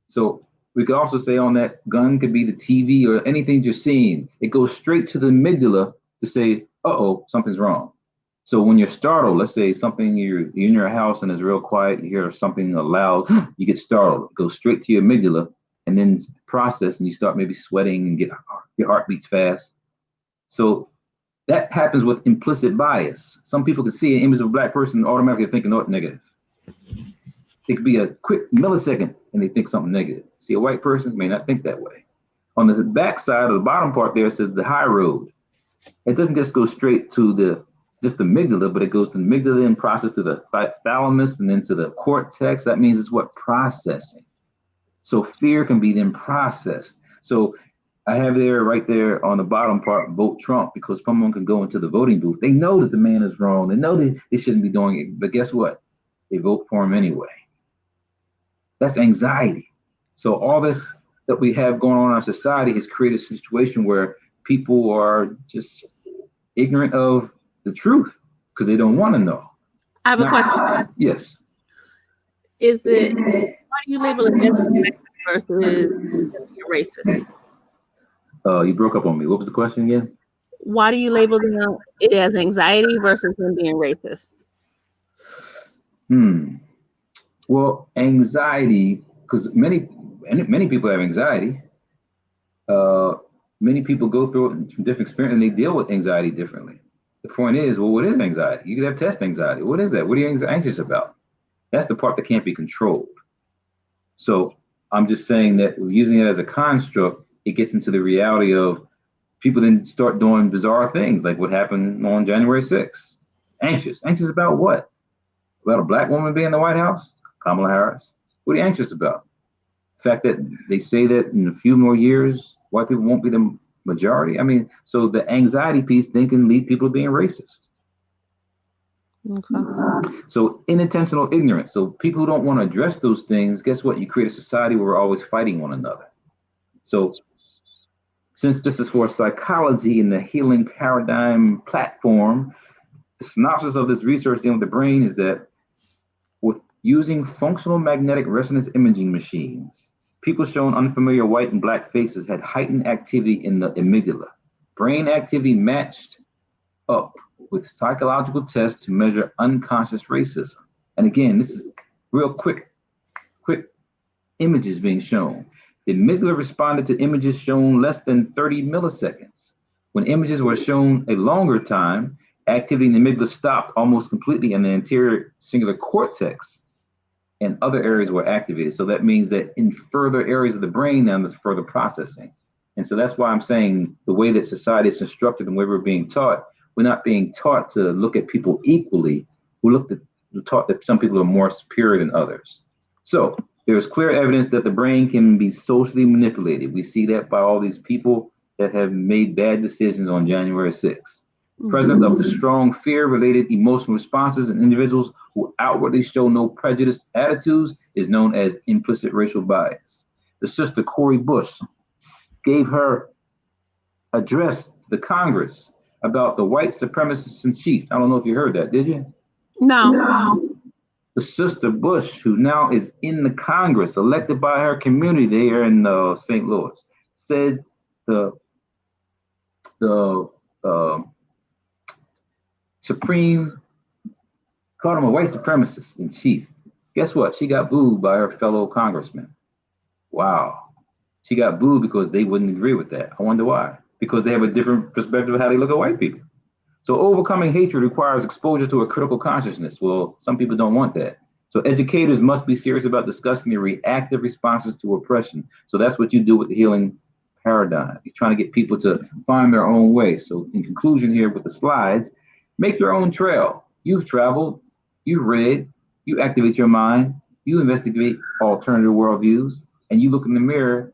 So we could also say on that gun could be the TV or anything you're seeing. It goes straight to the amygdala to say, uh-oh, something's wrong. So when you're startled, let's say you're in your house and it's real quiet, you hear something loud, you get startled. It goes straight to your amygdala and then process, and you start maybe sweating and your heart beats fast. So that happens with implicit bias. Some people can see an image of a Black person and automatically thinking, oh, negative. It could be a quick millisecond and they think something negative. See, a white person may not think that way. On the back side of the bottom part there, it says the high road. It doesn't just go straight to just the amygdala, but it goes to the amygdala and process to the thalamus and then to the cortex. That means it's what? Processing. So fear can be then processed. So I have there, right there on the bottom part, vote Trump, because someone can go into the voting booth. They know that the man is wrong. They know that they shouldn't be doing it. But guess what? They vote for him anyway. That's anxiety. So all this that we have going on in our society has created a situation where people are just ignorant of the truth because they don't want to know. I have a question. Yes. Is it, why do you label it versus racist? You broke up on me. What was the question again? Why do you label it as anxiety versus them being racist? Well, anxiety, because many people have anxiety. Many people go through it from different experiences and they deal with anxiety differently. The point is, well, what is anxiety? You could have test anxiety. What is that? What are you anxious about? That's the part that can't be controlled. So I'm just saying that using it as a construct, it gets into the reality of people then start doing bizarre things like what happened on January 6th. Anxious. Anxious about what? About a black woman being in the White House? Kamala Harris? What are you anxious about? The fact that they say that in a few more years, white people won't be the majority. I mean, so the anxiety piece then can lead people to being racist. Okay. So unintentional ignorance. So people who don't want to address those things, guess what? You create a society where we're always fighting one another. So since this is for psychology and the healing paradigm platform, the synopsis of this research dealing with the brain is that with using functional magnetic resonance imaging machines, people shown unfamiliar white and black faces had heightened activity in the amygdala. Brain activity matched up with psychological tests to measure unconscious racism. And again, this is real quick images being shown. The amygdala responded to images shown less than 30 milliseconds. When images were shown a longer time, activity in the amygdala stopped almost completely and the anterior cingulate cortex and other areas were activated. So that means that in further areas of the brain, now there's further processing. And so that's why I'm saying the way that society is constructed and the way we're being taught, we're not being taught to look at people equally. We're taught that some people are more superior than others. So there's clear evidence that the brain can be socially manipulated. We see that by all these people that have made bad decisions on January 6th. Presence of the strong fear-related emotional responses in individuals who outwardly show no prejudice attitudes is known as implicit racial bias. The sister Cori Bush gave her address to the Congress about the white supremacists in chief. I don't know if you heard that, did you? No. The sister Bush, who now is in the Congress, elected by her community there in St. Louis, said the Supreme called him a white supremacist in chief. Guess what? She got booed by her fellow congressmen. Wow. She got booed because they wouldn't agree with that. I wonder why. Because they have a different perspective of how they look at white people. So overcoming hatred requires exposure to a critical consciousness. Well, some people don't want that. So educators must be serious about discussing the reactive responses to oppression. So that's what you do with the healing paradigm. You're trying to get people to find their own way. So in conclusion here with the slides, make your own trail. You've traveled, you've read, you activate your mind, you investigate alternative worldviews, and you look in the mirror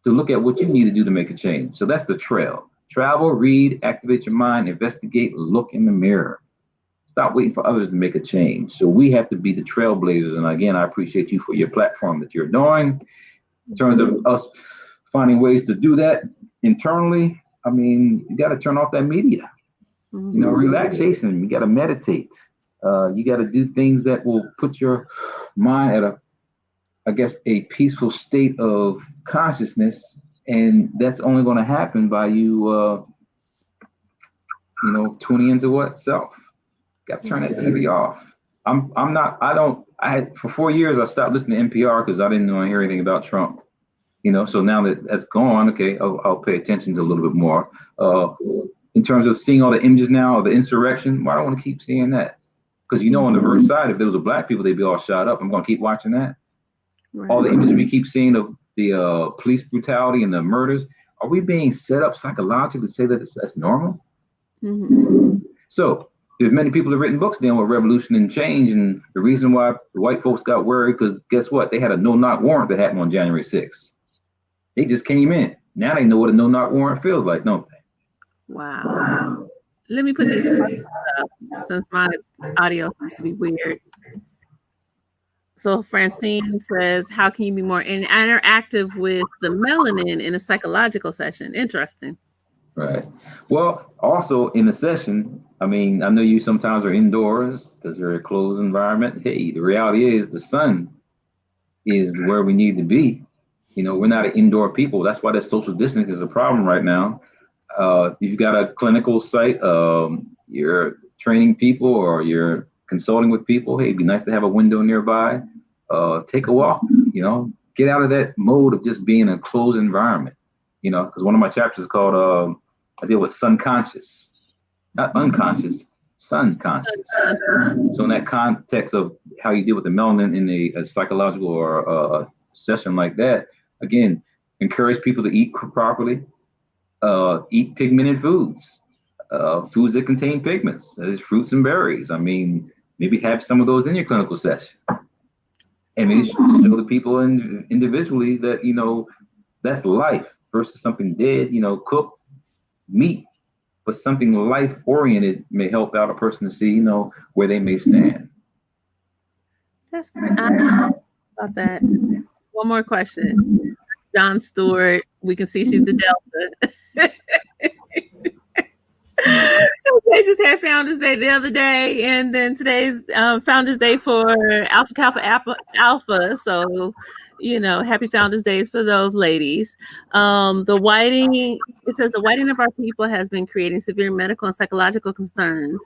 to look at what you need to do to make a change. So that's the trail. Travel, read, activate your mind, investigate, look in the mirror. Stop waiting for others to make a change. So we have to be the trailblazers. And again, I appreciate you for your platform that you're doing. In terms of us finding ways to do that internally, I mean, you got to turn off that media. You know, relaxation, you got to meditate. You got to do things that will put your mind at a peaceful state of consciousness. And that's only going to happen by you, tuning into what? Self. Got to turn that TV off. For 4 years, I stopped listening to NPR because I didn't want to hear anything about Trump. So now that that's gone, okay, I'll pay attention to a little bit more. In terms of seeing all the images now of the insurrection, well, I don't want to keep seeing that Because on the reverse side, if there was a black people, they'd be all shot up. I'm going to keep watching that. Right. All the images we keep seeing of the police brutality and the murders, are we being set up psychologically to say that that's normal? Mm-hmm. So there's many people that have written books dealing with revolution and change, and the reason why the white folks got worried, because guess what? They had a no-knock warrant that happened on January 6th. They just came in. Now they know what a no-knock warrant feels like, don't they? Wow. Let me put these questions up since my audio seems to be weird. So Francine says, how can you be more interactive with the melanin in a psychological session? Interesting. Right. Well, also in the session, I mean, I know you sometimes are indoors because you're in a closed environment. Hey, the reality is the sun is where we need to be. We're not an indoor people. That's why that social distancing is a problem right now. If you've got a clinical site, you're training people or you're consulting with people, hey, it'd be nice to have a window nearby. Take a walk, get out of that mode of just being in a closed environment, because one of my chapters is called, I deal with sun conscious, not unconscious, sun conscious. So in that context of how you deal with the melanin in a psychological or a session like that, again, encourage people to eat properly, eat pigmented foods, foods that contain pigments, that is fruits and berries. I mean, maybe have some of those in your clinical session. And maybe show the people individually that, that's life versus something dead, cooked meat, but something life-oriented may help out a person to see, where they may stand. That's great. About that. One more question. John Stewart, we can see she's the Delta. They just had Founders Day the other day, and then today's Founders Day for Alpha Kappa Alpha. So, happy Founders Days for those ladies. It says the whiting of our people has been creating severe medical and psychological concerns.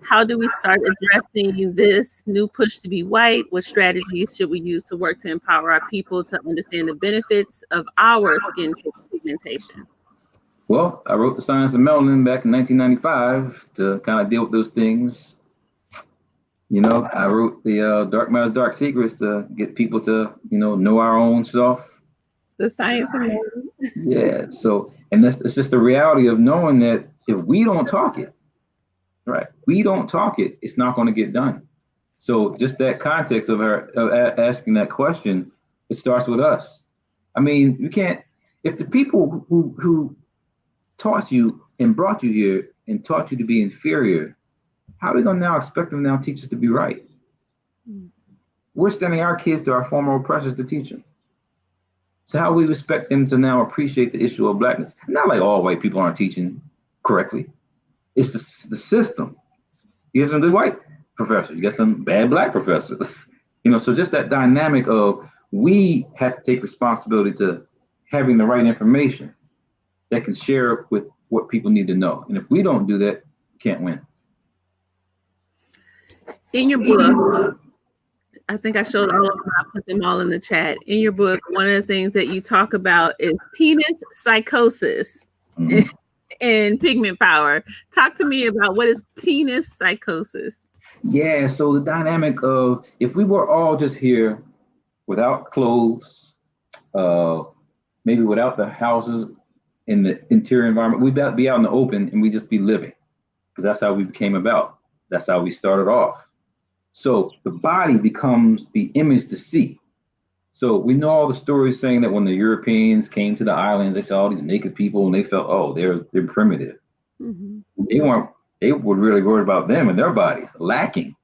How do we start addressing this new push to be white? What strategies should we use to work to empower our people to understand the benefits of our skin pigmentation? Well, I wrote The Science of Melanin back in 1995 to kind of deal with those things. I wrote the Dark Matter's Dark Secrets to get people to, know our own self. The Science of Melanin. Yeah. So, and it's just the reality of knowing that if we don't talk it, right, it's not going to get done. So just that context of asking that question, it starts with us. I mean, you can't, if the people who taught you and brought you here and taught you to be inferior, how are we going to now expect them now teach us to be right? We're sending our kids to our former oppressors to teach them. So how we expect them to now appreciate the issue of blackness? Not like all white people aren't teaching correctly. It's the system. You have some good white professors, you got some bad black professors. So just that dynamic of we have to take responsibility to having the right information that can share with what people need to know. And if we don't do that, we can't win. In your book, I think I showed all of them, I put them all in the chat. In your book, one of the things that you talk about is penis psychosis and Pigment Power. Talk to me about what is penis psychosis. Yeah, so the dynamic of if we were all just here without clothes, maybe without the houses, in the interior environment, we'd be out in the open and we just be living, because that's how we came about. That's how we started off. So the body becomes the image to see. So we know all the stories saying that when the Europeans came to the islands, they saw all these naked people and they felt, oh, they're primitive. Mm-hmm. They were really worried about them and their bodies lacking.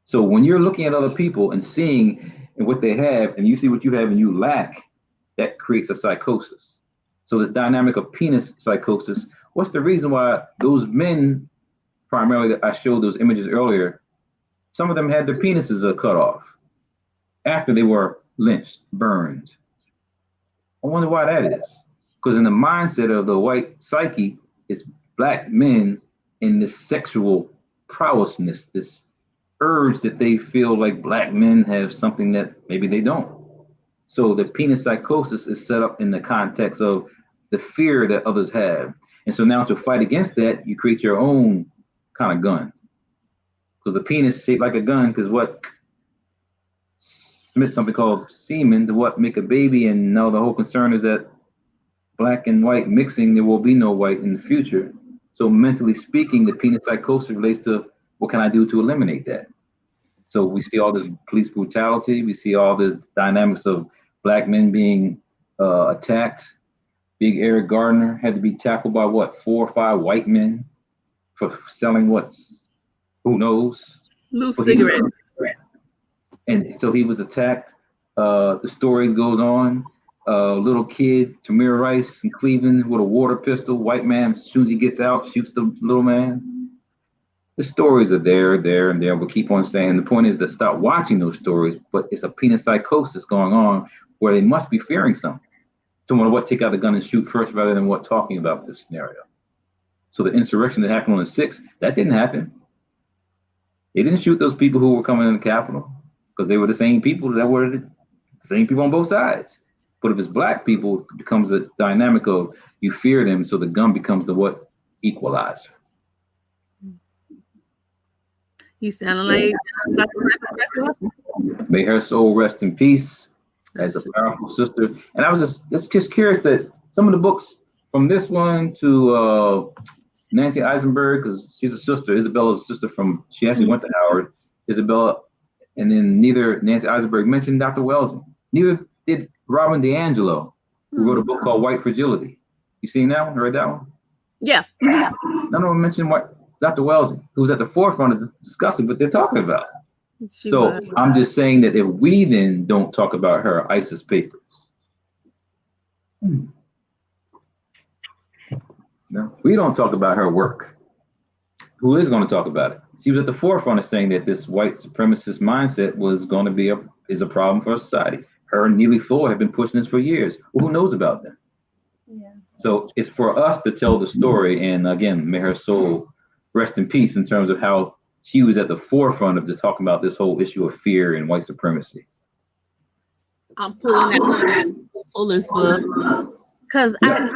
So when you're looking at other people and seeing what they have and you see what you have and you lack, that creates a psychosis. So this dynamic of penis psychosis, what's the reason why those men, primarily that I showed those images earlier, some of them had their penises cut off after they were lynched, burned. I wonder why that is. Because in the mindset of the white psyche, it's black men in this sexual prowessness, this urge that they feel like black men have something that maybe they don't. So the penis psychosis is set up in the context of the fear that others have. And so now to fight against that, you create your own kind of gun. So the penis shaped like a gun, because what emits something called semen to what make a baby, and now the whole concern is that black and white mixing, there will be no white in the future. So mentally speaking, the penis psychosis relates to what can I do to eliminate that? So we see all this police brutality. We see all this dynamics of black men being attacked. Big Eric Gardner had to be tackled by what, 4 or 5 white men for selling who knows? Loose cigarettes. And so he was attacked. The story goes on. Little kid, Tamir Rice in Cleveland with a water pistol. White man, as soon as he gets out, shoots the little man. The stories are there. We'll keep on saying. The point is to stop watching those stories, but it's a penis psychosis going on where they must be fearing something. Someone what take out the gun and shoot first rather than what talking about this scenario. So the insurrection that happened on the 6th, that didn't happen. They didn't shoot those people who were coming in the Capitol because they were the same people that were the same people on both sides. But if it's black people, it becomes a dynamic of you fear them, so the gun becomes the what equalizer. You sound like Dr. May her soul rest in peace as a powerful sister. And I was just curious that some of the books from this one to Nancy Eisenberg, because she's a sister, Isabella's a sister she actually went to Howard, Isabella, and then neither Nancy Eisenberg mentioned Dr. Welsing. Neither did Robin DiAngelo, who wrote a book called White Fragility. You seen that one? Read that one? Yeah. None of them mentioned Dr. Welsing, who was at the forefront of discussing what they're talking about. I'm just saying that if we then don't talk about her ISIS papers, no, we don't talk about her work, who is going to talk about it? She was at the forefront of saying that this white supremacist mindset was going to be a problem for society. Her and Neely Fuller have been pushing this for years. Well, who knows about them? Yeah. So it's for us to tell the story. And again, may her soul rest in peace in terms of how she was at the forefront of just talking about this whole issue of fear and white supremacy. I'm pulling out Fuller's book because it's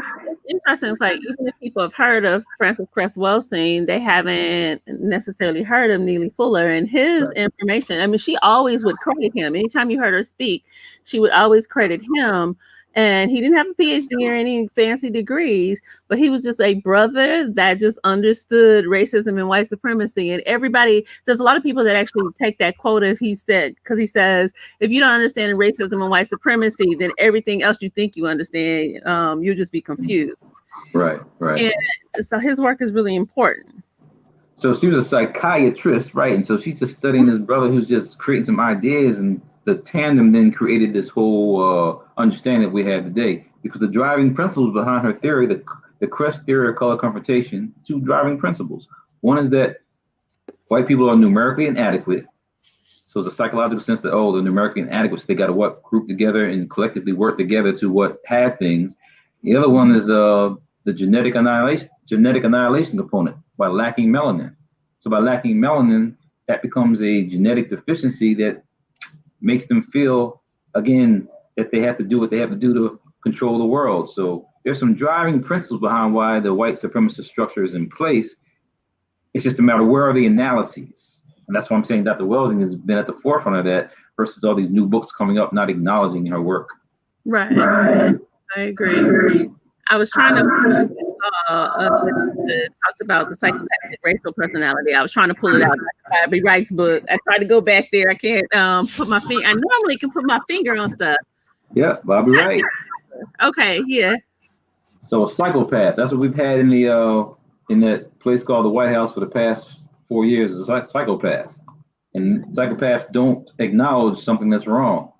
interesting. It's like even if people have heard of Frances Cress Welsing, they haven't necessarily heard of Neely Fuller and his information. I mean, she always would credit him. Anytime you heard her speak, she would always credit him. And he didn't have a PhD or any fancy degrees, but he was just a brother that just understood racism and white supremacy. And there's a lot of people that actually take that quote because he says, if you don't understand racism and white supremacy, then everything else you think you understand, you'll just be confused. Right. And so his work is really important. So she was a psychiatrist, right? And so she's just studying this brother who's just creating some ideas, and the tandem then created this whole understanding that we have today, because the driving principles behind her theory, the Cress theory of color confrontation, 2 driving principles. One is that white people are numerically inadequate. So it's a psychological sense that, they're numerically inadequate, so they got to group together and collectively work together to have things. The other one is the genetic annihilation component by lacking melanin. So by lacking melanin, that becomes a genetic deficiency that makes them feel, again, that they have to do what they have to do to control the world. So there's some driving principles behind why the white supremacist structure is in place. It's just a matter of where are the analyses. And that's why I'm saying Dr. Welsing has been at the forefront of that versus all these new books coming up not acknowledging her work. Right. I agree. I was trying to talked about the psychopathic racial personality. I was trying to pull it out. Bobby Wright's book. I tried to go back there. I can't put my finger. I normally can put my finger on stuff. Yeah, Bobby Wright. Okay, yeah. So a psychopath. That's what we've had in that place called the White House for the past 4 years. Is a psychopath, and psychopaths don't acknowledge something that's wrong.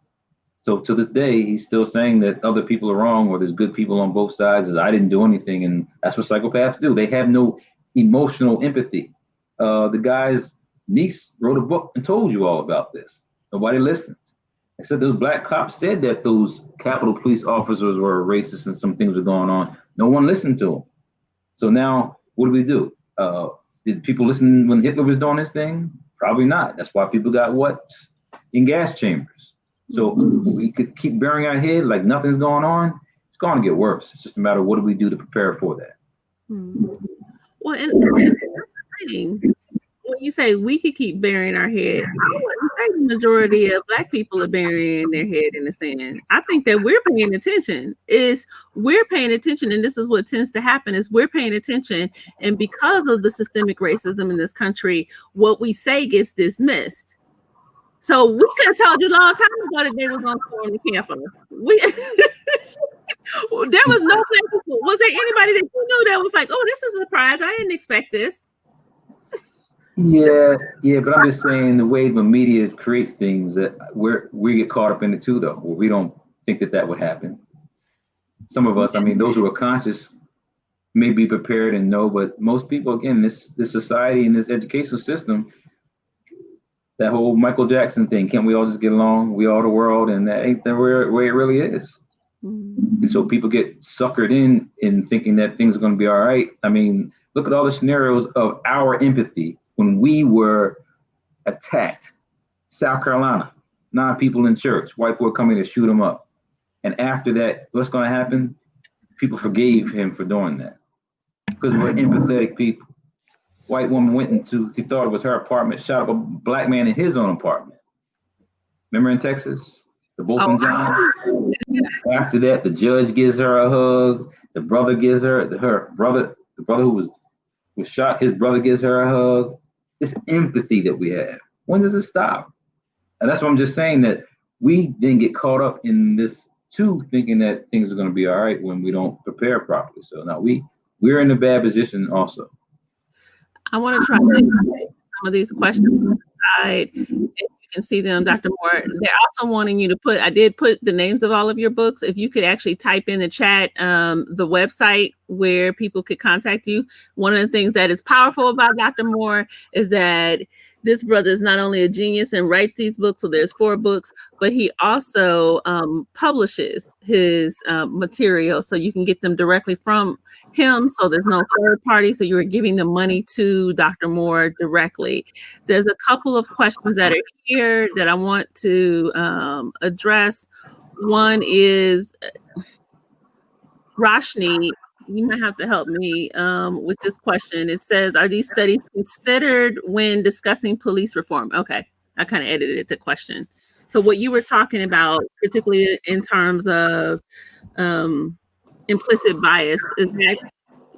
So to this day, he's still saying that other people are wrong, or there's good people on both sides. I didn't do anything, and that's what psychopaths do. They have no emotional empathy. The guy's niece wrote a book and told you all about this. Nobody listened. They said those black cops said that those Capitol police officers were racist and some things were going on. No one listened to them. So now what do? Did people listen when Hitler was doing his thing? Probably not. That's why people got in gas chambers. So we could keep burying our head like nothing's going on. It's going to get worse. It's just a matter of what do we do to prepare for that. Well, and when you say we could keep burying our head, I wouldn't say the majority of Black people are burying their head in the sand. I think that we're paying attention. We're paying attention, and this is what tends to happen is we're paying attention, and because of the systemic racism in this country, what we say gets dismissed. So we could have told you a long time ago that they was going to storm the Capitol. There was no Black people. Was there anybody that you knew that was like, oh, this is a surprise. I didn't expect this. Yeah, but I'm just saying the way the media creates things that we get caught up in it too, though, where we don't think that would happen. Some of us, I mean, those who are conscious may be prepared and know, but most people, again, this society and this educational system, that whole Michael Jackson thing, can't we all just get along? We are the world, and that ain't the way it really is. Mm-hmm. And so people get suckered in thinking that things are going to be all right. I mean, look at all the scenarios of our empathy when we were attacked. South Carolina, 9 people in church, white boy coming to shoot them up. And after that, what's going to happen? People forgave him for doing that because we're empathetic people. White woman went into, she thought it was her apartment, shot up a Black man in his own apartment. Remember in Texas? The Bolton John. After that, the judge gives her a hug. The brother gives the brother who was shot, his brother gives her a hug. This empathy that we have. When does it stop? And that's what I'm just saying, that we then get caught up in this too, thinking that things are going to be all right when we don't prepare properly. So now we're in a bad position also. I want to try some of these questions aside. If you can see them, Dr. Moore, they're also wanting you to I did put the names of all of your books. If you could actually type in the chat, the website where people could contact you. One of the things that is powerful about Dr. Moore is that this brother is not only a genius and writes these books, so there's 4 books, but he also publishes his material, so you can get them directly from him. So there's no third party. So you're giving the money to Dr. Moore directly. There's a couple of questions that are here that I want to address. One is Roshni. You might have to help me with this question. It says, are these studies considered when discussing police reform? Okay, I kind of edited the question. So what you were talking about, particularly in terms of implicit bias, is that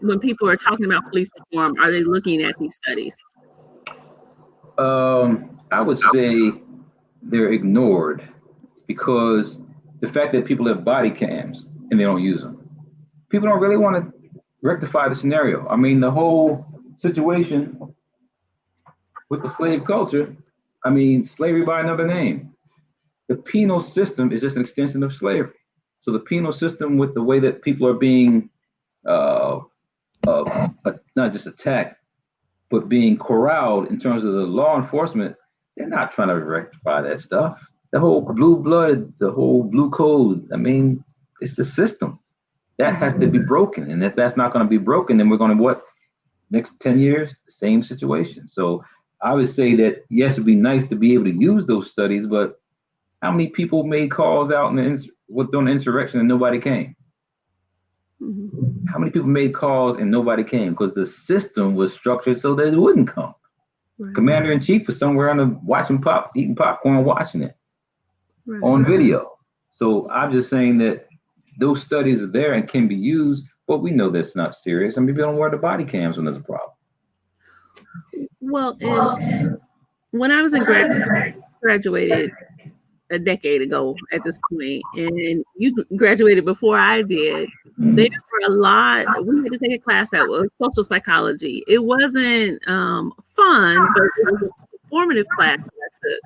when people are talking about police reform, are they looking at these studies? I would say they're ignored because the fact that people have body cams and they don't use them. People don't really want to rectify the scenario. I mean, the whole situation with the slave culture, I mean, slavery by another name. The penal system is just an extension of slavery. So the penal system, with the way that people are being not just attacked, but being corralled in terms of the law enforcement, they're not trying to rectify that stuff. The whole blue blood, the whole blue code, I mean, it's the system. That has to be broken. And if that's not going to be broken, then we're going to, next 10 years, the same situation. So I would say that, yes, it'd be nice to be able to use those studies, but how many people made calls out during the insurrection and nobody came? Mm-hmm. How many people made calls and nobody came? Because the system was structured so that it wouldn't come. Right. Commander-in-Chief was somewhere eating popcorn, watching it on video. So I'm just saying that those studies are there and can be used, but we know that's not serious. I mean, people don't wear the body cams when there's a problem. Well, when I was in graduated a decade ago at this point, and you graduated before I did, there were a lot. We had to take a class that was social psychology. It wasn't fun, but it was a formative class that I took,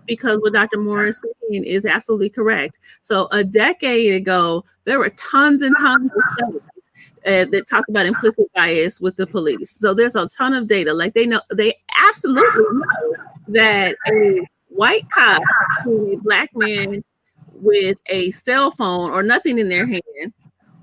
because what Dr. Moore is saying is absolutely correct. So a decade ago, there were tons and tons of studies that talk about implicit bias with the police. So there's a ton of data. Like they absolutely know that a white cop, a Black man with a cell phone or nothing in their hand,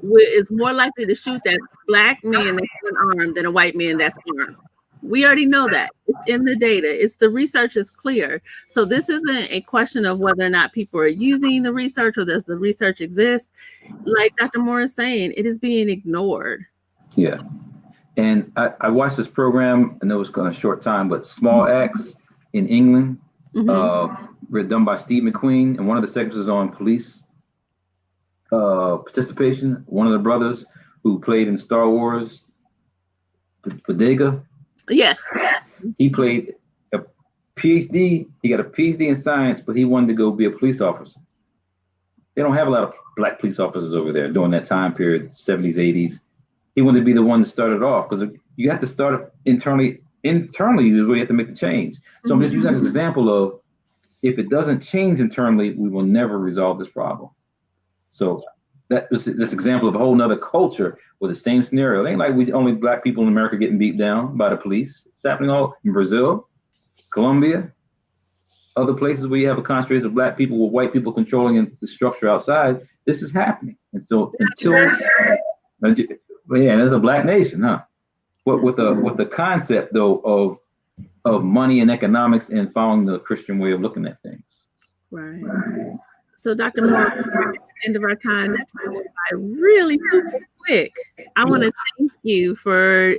is more likely to shoot that Black man that's unarmed than a white man that's armed. We already know that. It's in the data. The research is clear. So this isn't a question of whether or not people are using the research or does the research exist. Like Dr. Moore is saying, it is being ignored. Yeah. And I watched this program, I know it's going a short time, but Small Acts in England, were done by Steve McQueen, and one of the segments was on police participation. One of the brothers who played in Star Wars, Bodega. Yes. He played a PhD. He got a PhD in science, but he wanted to go be a police officer. They don't have a lot of black police officers over there during that time period, 70s, 80s. He wanted to be the one that started off, because you have to start internally. Internally, is where you have to make the change. So I'm just using that as an example of, if it doesn't change internally, we will never resolve this problem. So that was this example of a whole nother culture with the same scenario. It ain't like we only black people in America getting beat down by the police. It's happening all in Brazil, Colombia, other places where you have a concentration of black people with white people controlling the structure outside. This is happening. And so there's a black nation, huh? But with the concept though of money and economics and following the Christian way of looking at things. Right. So Dr. Moore, at the end of our time, that time went by really super quick. I want to thank you for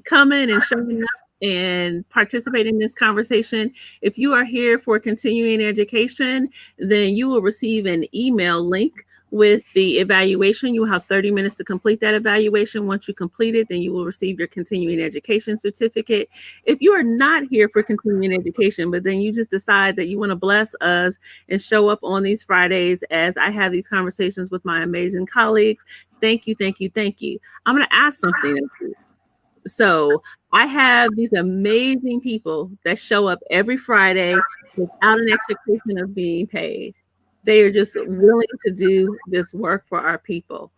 coming and showing up and participate in this conversation. If you are here for continuing education, then you will receive an email link with the evaluation. You will have 30 minutes to complete that evaluation. Once you complete it, then you will receive your continuing education certificate. If you are not here for continuing education, but then you just decide that you want to bless us and show up on these Fridays as I have these conversations with my amazing colleagues, thank you, thank you, thank you. I'm going to ask something of you. So I have these amazing people that show up every Friday without an expectation of being paid. They are just willing to do this work for our people.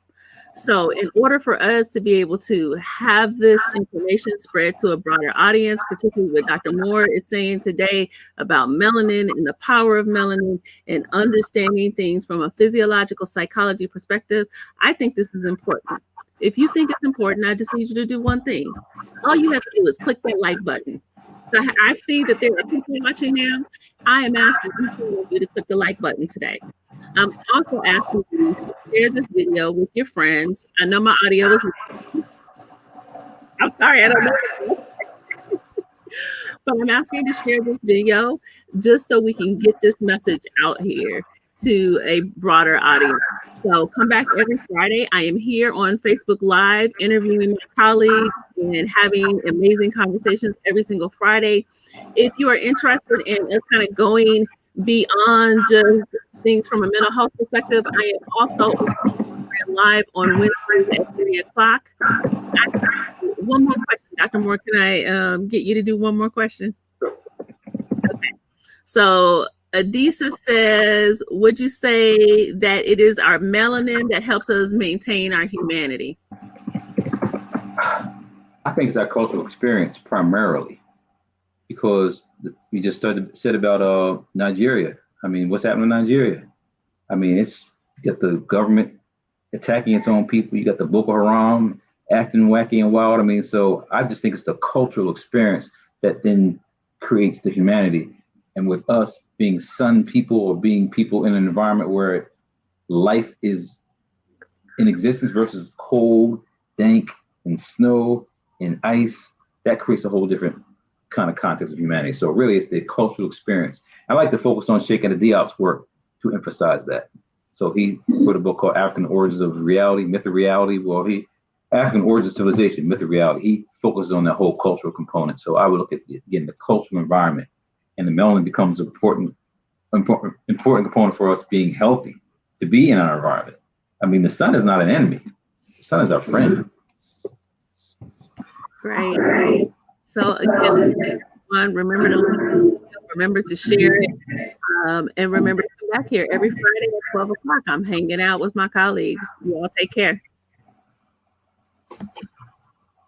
So in order for us to be able to have this information spread to a broader audience, particularly what Dr. Moore is saying today about melanin and the power of melanin and understanding things from a physiological psychology perspective, I think this is important. If you think it's important, I just need you to do one thing. All you have to do is click that like button. So I see that there are people watching now. I am asking each one of you to click the like button today. I'm also asking you to share this video with your friends. I know my audio is. I'm sorry, I don't know. But I'm asking you to share this video just so we can get this message out here to a broader audience. So come back every Friday. I am here on Facebook Live interviewing my colleagues and having amazing conversations every single Friday. If you are interested in us kind of going beyond just things from a mental health perspective, I am also live on Wednesdays at 3 o'clock. One more question, Dr. Moore. Can I get you to do one more question? Okay. So Adisa says, would you say that it is our melanin that helps us maintain our humanity? I think it's our cultural experience primarily, because we just said about Nigeria. I mean, what's happening in Nigeria? I mean, you got the government attacking its own people. You got the Boko Haram acting wacky and wild. I mean, so I just think it's the cultural experience that then creates the humanity. And with us being sun people or being people in an environment where life is in existence versus cold, dank, and snow and ice, that creates a whole different kind of context of humanity. So really it's the cultural experience. I like to focus on Sheikh and Diop's work to emphasize that. So he wrote a book called African Origins of Reality, Myth of Reality. Well, African Origins of Civilization, Myth of Reality. He focuses on that whole cultural component. So I would look at, again, the cultural environment, and the melanin becomes an important component for us being healthy, to be in our environment. I mean, the sun is not an enemy. The sun is our friend. Great. So again, remember to share it, and remember to come back here every Friday at 12 o'clock. I'm hanging out with my colleagues. You all take care.